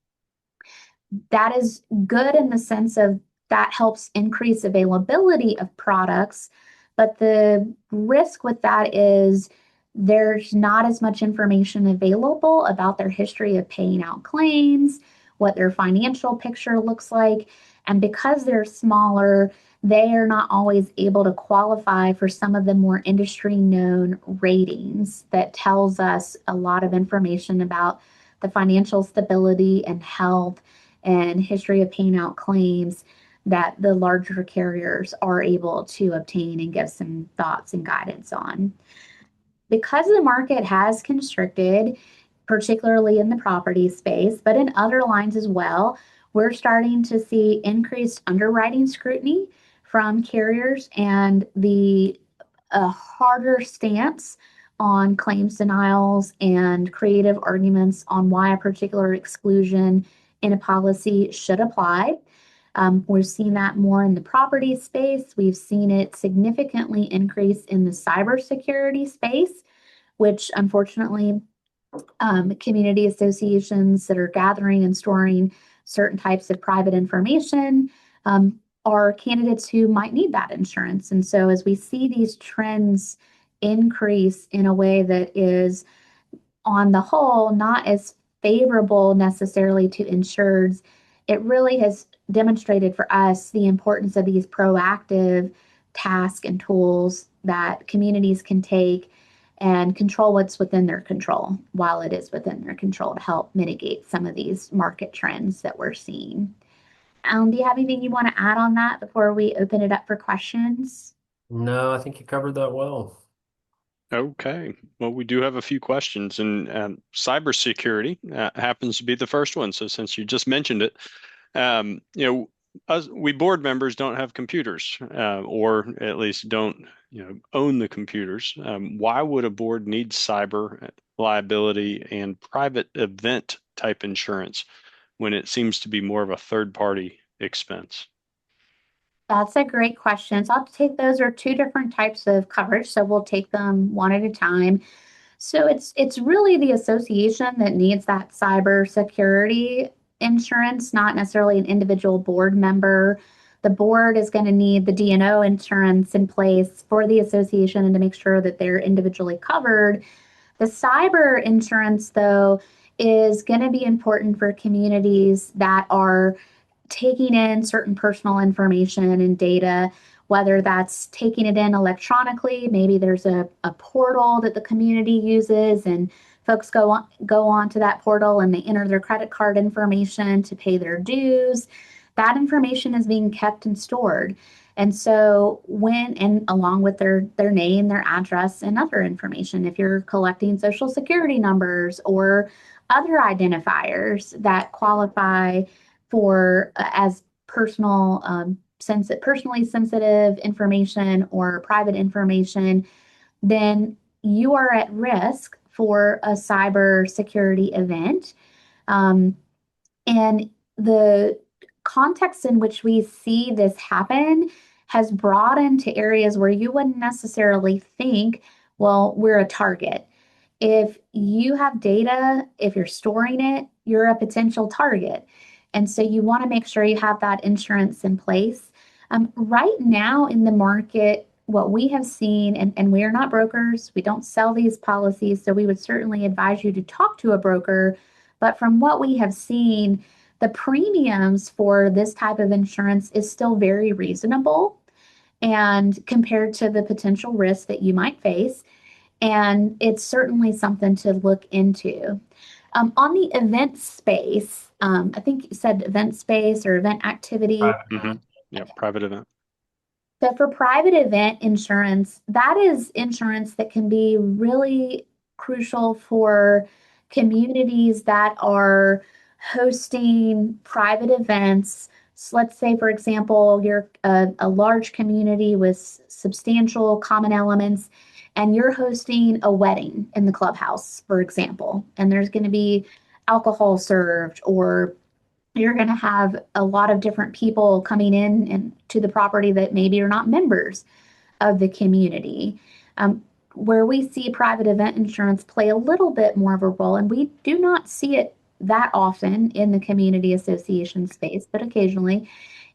That is good in the sense of that helps increase availability of products, but the risk with that is there's not as much information available about their history of paying out claims, what their financial picture looks like. And because they're smaller, they are not always able to qualify for some of the more industry known ratings that tells us a lot of information about the financial stability and health and history of paying out claims that the larger carriers are able to obtain and give some thoughts and guidance on. Because the market has constricted, particularly in the property space, but in other lines as well, we're starting to see increased underwriting scrutiny from carriers and a harder stance on claims denials and creative arguments on why a particular exclusion in a policy should apply. We've seen that more in the property space. We've seen it significantly increase in the cybersecurity space, which unfortunately, community associations that are gathering and storing certain types of private information are candidates who might need that insurance. And so as we see these trends increase in a way that is on the whole not as favorable necessarily to insureds, it really has demonstrated for us the importance of these proactive tasks and tools that communities can take and control what's within their control while it is within their control to help mitigate some of these market trends that we're seeing. Do you have anything you want to add on that before we open it up for questions? No, I think you covered that well. Okay. Well, we do have a few questions, and cybersecurity happens to be the first one. So since you just mentioned it, we board members don't have computers, or at least don't, own the computers. Why would a board need cyber liability and private event type insurance when it seems to be more of a third party expense? That's a great question. So I'll take those are two different types of coverage. So we'll take them one at a time. So it's really the association that needs that cyber security insurance, not necessarily an individual board member. The board is going to need the D&O insurance in place for the association and to make sure that they're individually covered. The cyber insurance, though, is going to be important for communities that are taking in certain personal information and data, whether that's taking it in electronically. Maybe there's a portal that the community uses and folks go on to that portal and they enter their credit card information to pay their dues. That information is being kept and stored. And so and along with their name, their address, and other information, if you're collecting social security numbers or other identifiers that qualify for as personally sensitive information or private information, then you are at risk for a cyber security event. And the context in which we see this happen has broadened to areas where you wouldn't necessarily think, well, we're a target. If you have data, if you're storing it, you're a potential target. And so you want to make sure you have that insurance in place. Right now in the market, what we have seen, and we are not brokers, we don't sell these policies, so we would certainly advise you to talk to a broker. But from what we have seen, the premiums for this type of insurance is still very reasonable and compared to the potential risk that you might face. And it's certainly something to look into. On the event space, I think you said event space or event activity. Mm-hmm. Yeah, private event. So for private event insurance, that is insurance that can be really crucial for communities that are hosting private events. So let's say, for example, you're a large community with substantial common elements, and you're hosting a wedding in the clubhouse, for example, and there's going to be alcohol served, or you're going to have a lot of different people coming in and to the property that maybe are not members of the community. Where we see private event insurance play a little bit more of a role, and we do not see it that often in the community association space, but occasionally,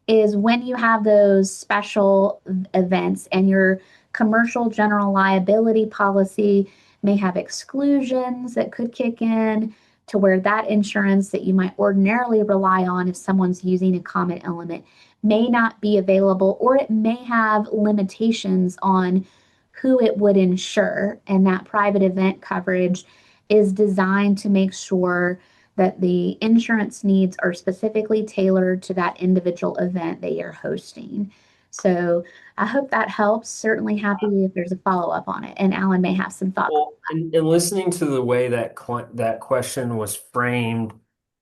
is when you have those special events and your commercial general liability policy may have exclusions that could kick in to where that insurance that you might ordinarily rely on if someone's using a common element may not be available, or it may have limitations on who it would insure. And that private event coverage is designed to make sure that the insurance needs are specifically tailored to that individual event that you're hosting. So I hope that helps. Certainly happy if there's a follow-up on it. And Alan may have some thoughts. Well, in listening to the way that that question was framed,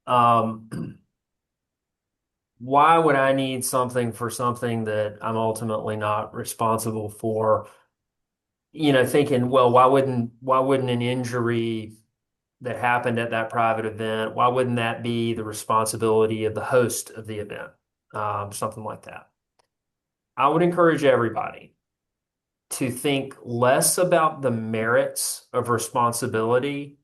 why would I need something for something that I'm ultimately not responsible for? Thinking, well, why wouldn't an injury that happened at that private event, why wouldn't that be the responsibility of the host of the event? Something like that. I would encourage everybody to think less about the merits of responsibility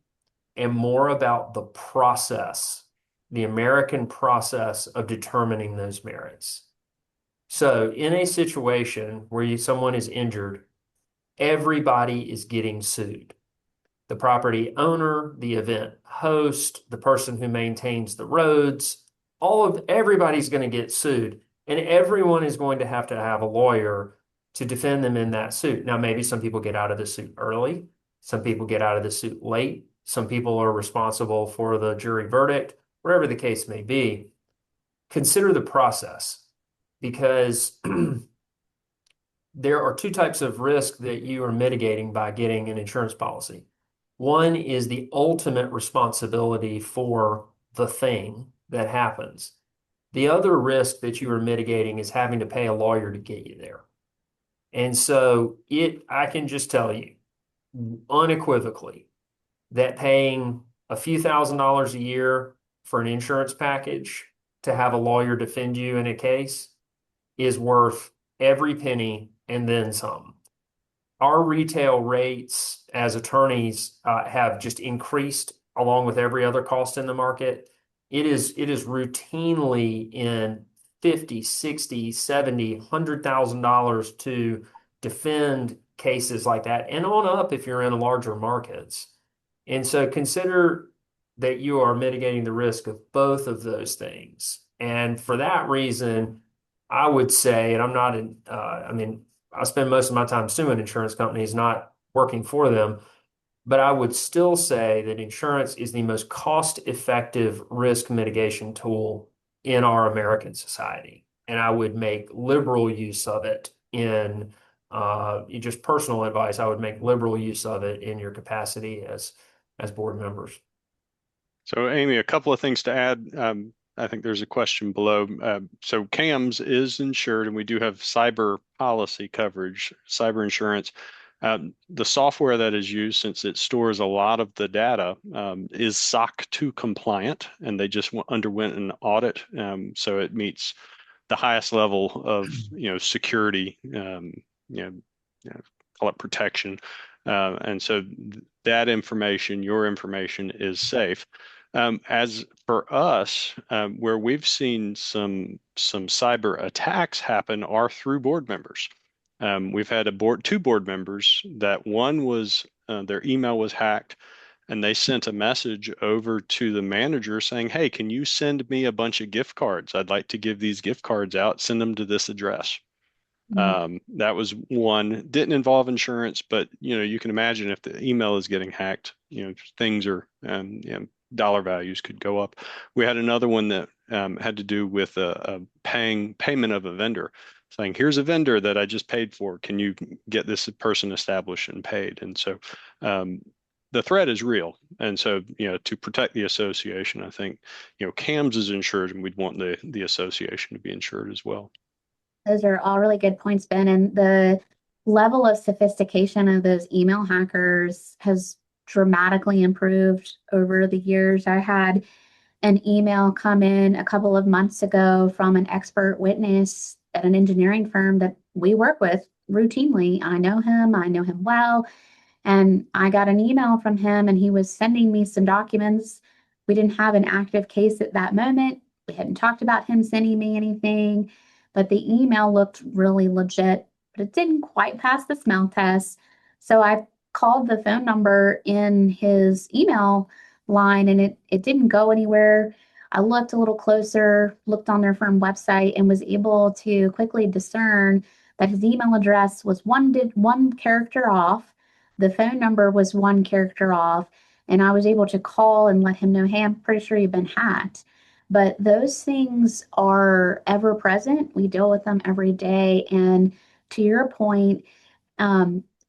and more about the process, the American process of determining those merits. So in a situation where someone is injured, everybody is getting sued. The property owner, the event host, the person who maintains the roads, everybody's going to get sued, and everyone is going to have a lawyer to defend them in that suit. Now, maybe some people get out of the suit early, some people get out of the suit late, some people are responsible for the jury verdict, whatever the case may be. Consider the process, because there are two types of risk that you are mitigating by getting an insurance policy. One is the ultimate responsibility for the thing that happens. The other risk that you are mitigating is having to pay a lawyer to get you there. And so I can just tell you unequivocally that paying a few $1,000s a year for an insurance package to have a lawyer defend you in a case is worth every penny and then some. Our retail rates as attorneys have just increased along with every other cost in the market. It is routinely in $50, $60, $70, $100,000 to defend cases like that, and on up if you're in larger markets. And so consider that you are mitigating the risk of both of those things. And for that reason, I would say, and I'm not I spend most of my time suing insurance companies, not working for them, but I would still say that insurance is the most cost-effective risk mitigation tool in our American society. And I would make liberal use of it in just personal advice. I would make liberal use of it in your capacity as board members. So, Amy, a couple of things to add. I think there's a question below. So CAMS is insured, and we do have cyber policy coverage, cyber insurance. The software that is used, since it stores a lot of the data, is SOC 2 compliant, and they just underwent an audit. So it meets the highest level of security, call it protection. And so that information, your information, is safe. As for us, where we've seen some cyber attacks happen are through board members. We've had two board members that one was their email was hacked, and they sent a message over to the manager saying, "Hey, can you send me a bunch of gift cards? I'd like to give these gift cards out. Send them to this address." That was one. Didn't involve insurance, but you can imagine if the email is getting hacked, things are dollar values could go up. We had another one that had to do with a payment of a vendor, saying, "Here's a vendor that I just paid for. Can you get this person established and paid?" And so the threat is real. And so, to protect the association, I think, CAMS is insured and we'd want the association to be insured as well. Those are all really good points, Ben. And the level of sophistication of those email hackers has dramatically improved over the years. I had an email come in a couple of months ago from an expert witness at an engineering firm that we work with routinely. I know him well. And I got an email from him and he was sending me some documents. We didn't have an active case at that moment. We hadn't talked about him sending me anything, but the email looked really legit, but it didn't quite pass the smell test. So I called the phone number in his email line and it didn't go anywhere. I looked a little closer, looked on their firm website, and was able to quickly discern that his email address was one character off. The phone number was one character off, and I was able to call and let him know, hey, I'm pretty sure you've been hacked. But those things are ever present. We deal with them every day. And to your point,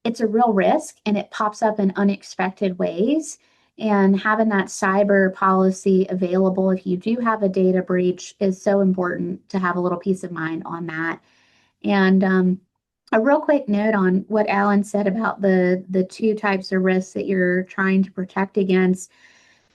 it's a real risk and it pops up in unexpected ways. And having that cyber policy available if you do have a data breach is so important to have a little peace of mind on that. And a real quick note on what Alan said about the two types of risks that you're trying to protect against.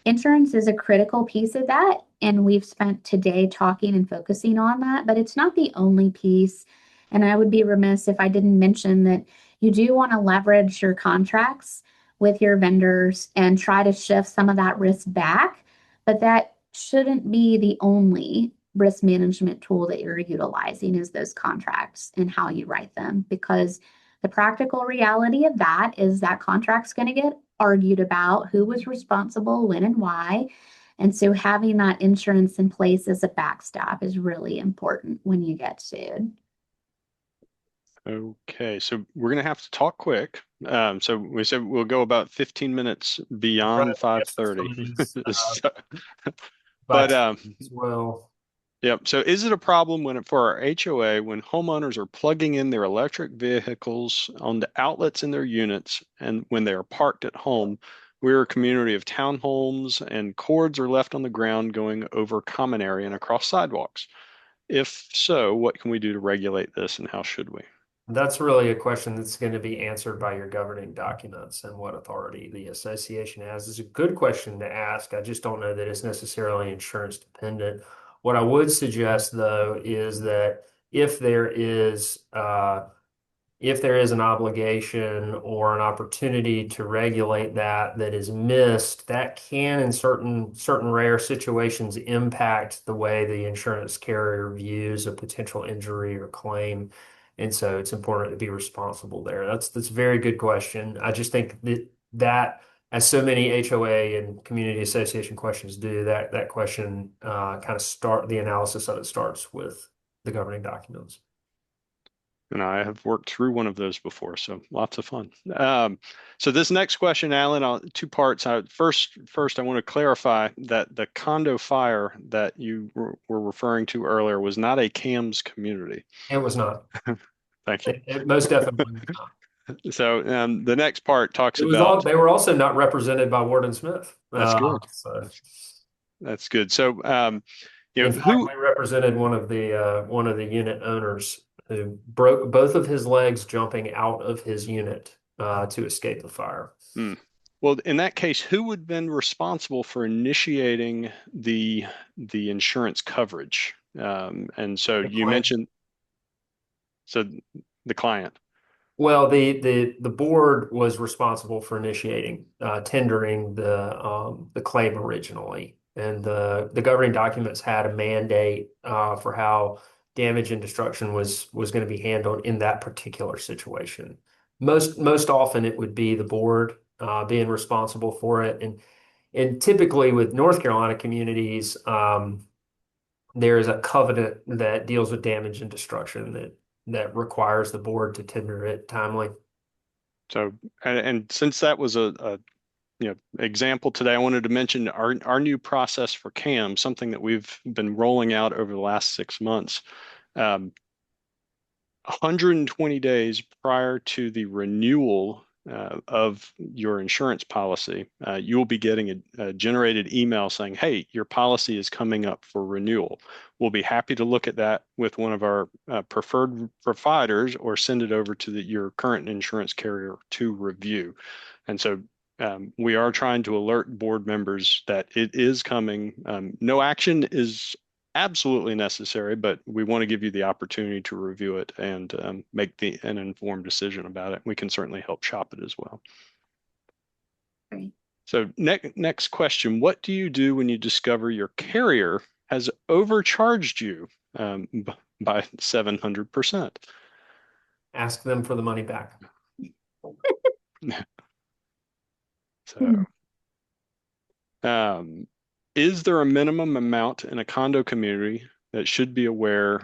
Insurance is a critical piece of that, and we've spent today talking and focusing on that, but it's not the only piece. And I would be remiss if I didn't mention that you do want to leverage your contracts with your vendors and try to shift some of that risk back, but that shouldn't be the only risk management tool that you're utilizing is those contracts and how you write them, because the practical reality of that is that contract's going to get argued about who was responsible, when, and why. And so having that insurance in place as a backstop is really important when you get sued. Okay, so we're going to have to talk quick. So we said we'll go about 15 minutes beyond 5:30. But well, yep. So is it a problem for our HOA when homeowners are plugging in their electric vehicles on the outlets in their units and when they are parked at home? We're a community of townhomes and cords are left on the ground going over common area and across sidewalks. If so, what can we do to regulate this and how should we? that's really a question that's going to be answered by your governing documents and what authority the association has. It's a good question to ask. I just don't know that it's necessarily insurance dependent. What I would suggest, though, is that if there is an obligation or an opportunity to regulate that is missed, that can, in certain rare situations, impact the way the insurance carrier views a potential injury or claim. And so it's important to be responsible there. That's a very good question. I just think that as so many HOA and community association questions do, that question the analysis of it starts with the governing documents. And I have worked through one of those before, so lots of fun. So this next question, Alan, two parts. First, I want to clarify that the condo fire that you were referring to earlier was not a CAMS community. It was not. Thank you. It most definitely was not. So the next part talks It was about. they were also not represented by Wooten Smith. That's good. So. That's good. So In fact, we represented one of the unit owners who broke both of his legs jumping out of his unit to escape the fire. Well, in that case, who would have been responsible for initiating the insurance coverage? And so you mentioned, so the client. Well, the board was responsible for initiating tendering the claim originally, and the governing documents had a mandate for how damage and destruction was going to be handled in that particular situation. Most often it would be the board being responsible for it, and typically with North Carolina communities, there is a covenant that deals with damage and destruction that requires the board to tender it timely. So, and since that was a example today, I wanted to mention our new process for CAM, something that we've been rolling out over the last 6 months. 120 days prior to the renewal of your insurance policy, you will be getting a generated email saying, hey, your policy is coming up for renewal. We'll be happy to look at that with one of our preferred providers or send it over to your current insurance carrier to review. And so we are trying to alert board members that it is coming. No action is absolutely necessary, but we want to give you the opportunity to review it and make an informed decision about it. We can certainly help shop it as well. Great. So next question, what do you do when you discover your carrier has overcharged you by 700%? Ask them for the money back. So, is there a minimum amount in a condo community that should be aware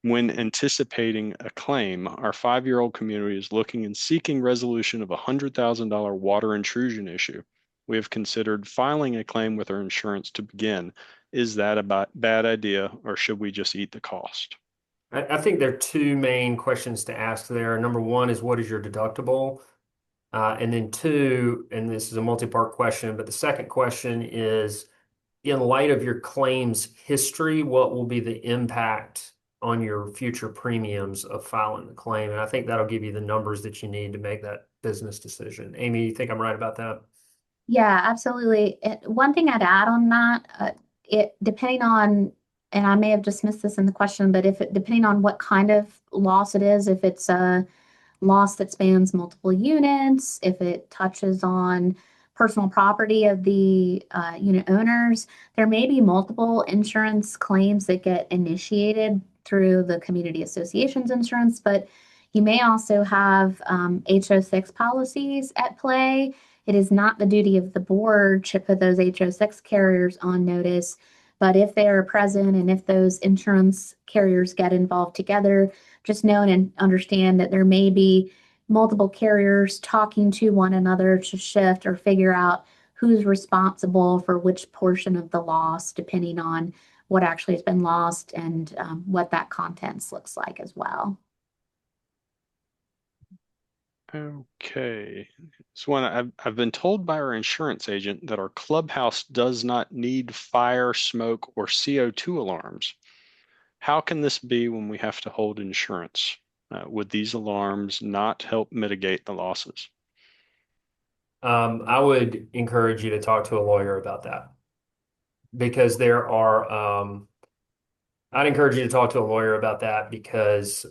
when anticipating a claim? Our 5-year-old community is looking and seeking resolution of a $100,000 water intrusion issue. We have considered filing a claim with our insurance to begin. Is that a bad idea, or should we just eat the cost? I think there are two main questions to ask there. Number one is, what is your deductible? And then two, and this is a multi-part question, but the second question is, in light of your claims history, what will be the impact on your future premiums of filing the claim? And I think that'll give you the numbers that you need to make that business decision. Amy, you think I'm right about that? Yeah, absolutely. One thing I'd add on that, depending on, and I may have dismissed this in the question, but depending on what kind of loss it is, if it's a loss that spans multiple units, if it touches on personal property of the unit owners, there may be multiple insurance claims that get initiated through the community association's insurance, but you may also have HO6 policies at play. It is not the duty of the board to put those HO6 carriers on notice, but if they are present and if those insurance carriers get involved together, just know and understand that there may be multiple carriers talking to one another to shift or figure out who's responsible for which portion of the loss, depending on what actually has been lost and what that contents looks like as well. Okay. So I've been told by our insurance agent that our clubhouse does not need fire, smoke, or CO2 alarms. How can this be when we have to hold insurance? Would these alarms not help mitigate the losses? I would encourage you to talk to a lawyer about that, because I'd encourage you to talk to a lawyer about that because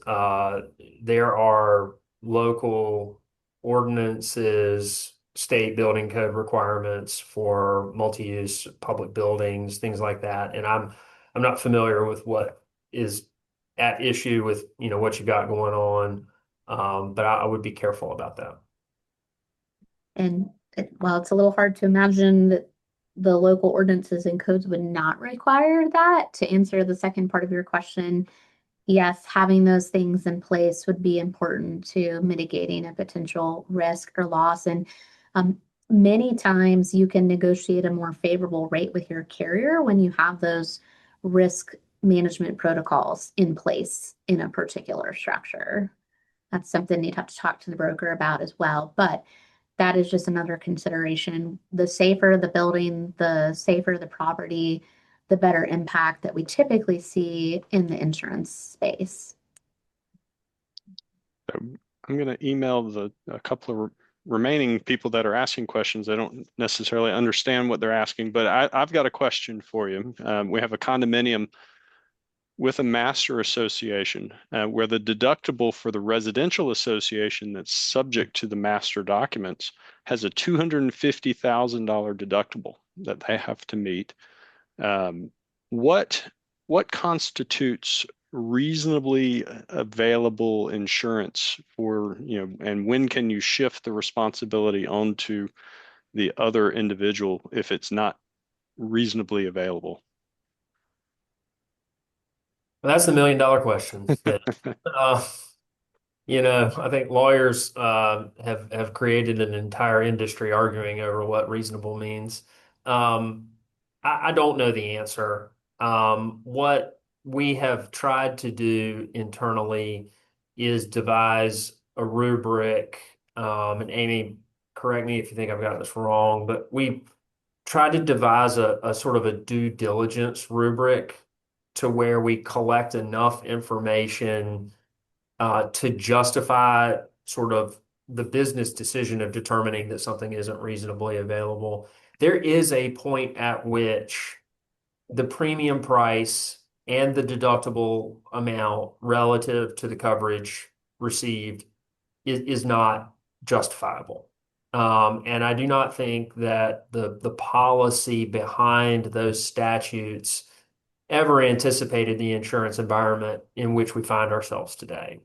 there are local ordinances, state building code requirements for multi-use public buildings, things like that. And I'm not familiar with what is at issue with what you got going on, but I would be careful about that. And while it's a little hard to imagine that the local ordinances and codes would not require that, to answer the second part of your question, yes, having those things in place would be important to mitigating a potential risk or loss. And many times you can negotiate a more favorable rate with your carrier when you have those risk management protocols in place in a particular structure. That's something you'd have to talk to the broker about as well. But that is just another consideration. The safer the building, the safer the property, the better impact that we typically see in the insurance space. So I'm going to email a couple of remaining people that are asking questions. I don't necessarily understand what they're asking, but I've got a question for you. We have a condominium with a master association where the deductible for the residential association that's subject to the master documents has a $250,000 deductible that they have to meet. What constitutes reasonably available insurance for, and when can you shift the responsibility onto the other individual if it's not reasonably available? Well, that's the $1 million question. I think lawyers have created an entire industry arguing over what reasonable means. I don't know the answer. What we have tried to do internally is devise a rubric and Amy, correct me if you think I've got this wrong, but we tried to devise a sort of a due diligence rubric to where we collect enough information to justify sort of the business decision of determining that something isn't reasonably available. There is a point at which the premium price and the deductible amount relative to the coverage received is not justifiable. And I do not think that the policy behind those statutes ever anticipated the insurance environment in which we find ourselves today.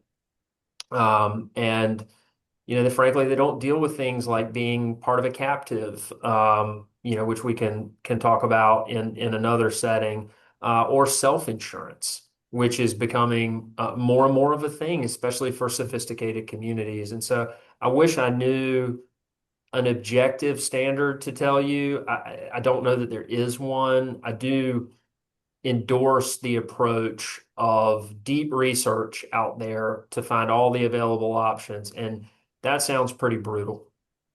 And frankly, they don't deal with things like being part of a captive, which we can talk about in another setting, or self-insurance, which is becoming more and more of a thing, especially for sophisticated communities. And so I wish I knew an objective standard to tell you. I don't know that there is one. I do endorse the approach of deep research out there to find all the available options. And that sounds pretty brutal.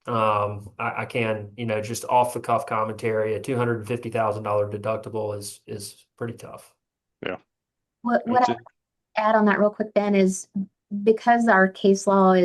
I can, just off the cuff commentary, a $250,000 deductible is pretty tough. Yeah. What I add on that real quick, Ben, is because our case law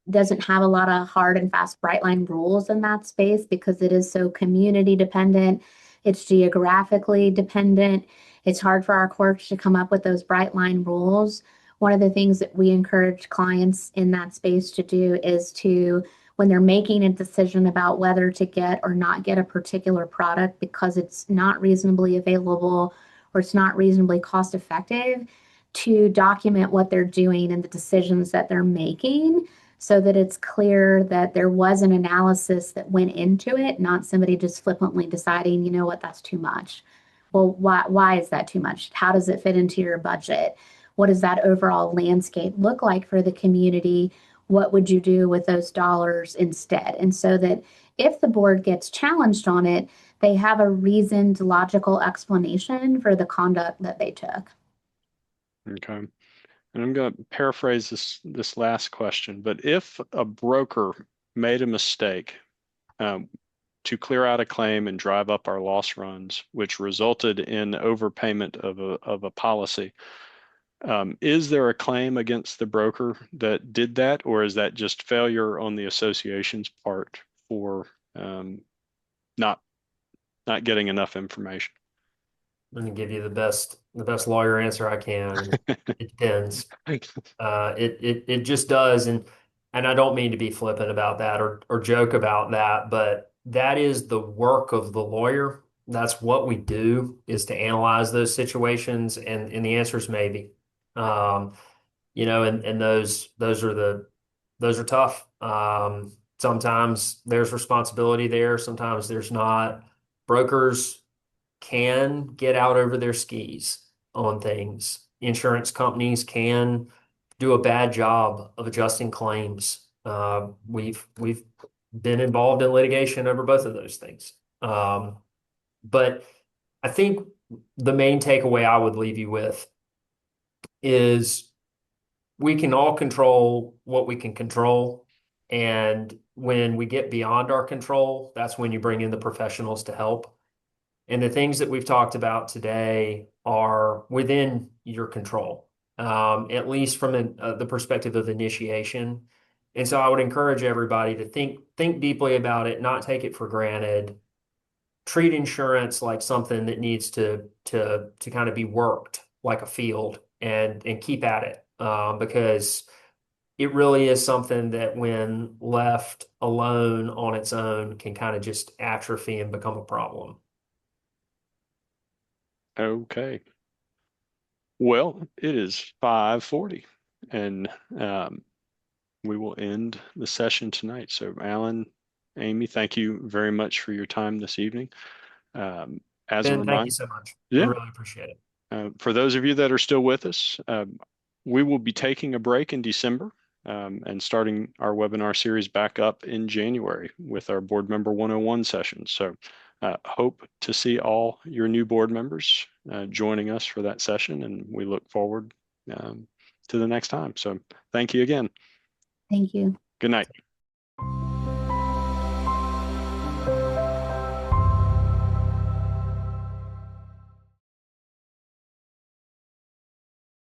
doesn't have a lot of hard and fast bright line rules in that space, because it is so community dependent, it's geographically dependent. It's hard for our courts to come up with those bright line rules. One of the things that we encourage clients in that space to do is to, when they're making a decision about whether to get or not get a particular product because it's not reasonably available or it's not reasonably cost effective, to document what they're doing and the decisions that they're making so that it's clear that there was an analysis that went into it, not somebody just flippantly deciding, you know what, that's too much. Well, why is that too much? How does it fit into your budget? What does that overall landscape look like for the community? What would you do with those dollars instead? And so that if the board gets challenged on it, they have a reasoned, logical explanation for the conduct that they took. Okay. And I'm going to paraphrase this last question, but if a broker made a mistake to clear out a claim and drive up our loss runs, which resulted in overpayment of a policy, is there a claim against the broker that did that, or is that just failure on the association's part for not getting enough information? I'm going to give you the best lawyer answer I can. It depends. It just does, and I don't mean to be flippant about that or joke about that, but that is the work of the lawyer. That's what we do, is to analyze those situations, and the answer is maybe. And those are tough. Sometimes there's responsibility there, sometimes there's not. Brokers can get out over their skis on things. Insurance companies can do a bad job of adjusting claims. We've been involved in litigation over both of those things. But I think the main takeaway I would leave you with is we can all control what we can control. And when we get beyond our control, that's when you bring in the professionals to help. And the things that we've talked about today are within your control, at least from the perspective of initiation. And so I would encourage everybody to think deeply about it, not take it for granted. Treat insurance like something that needs to kind of be worked like a field, and keep at it, because it really is something that, when left alone on its own, can kind of just atrophy and become a problem. Okay. Well, it is 5:40, and we will end the session tonight. So Alan, Amy, thank you very much for your time this evening. As a Ben, reminder, thank you so much. Yeah. I really appreciate it. For those of you that are still with us, we will be taking a break in December and starting our webinar series back up in January with our Board Member 101 session. So hope to see all your new board members joining us for that session, and we look forward to the next time. So thank you again. Thank you. Good night.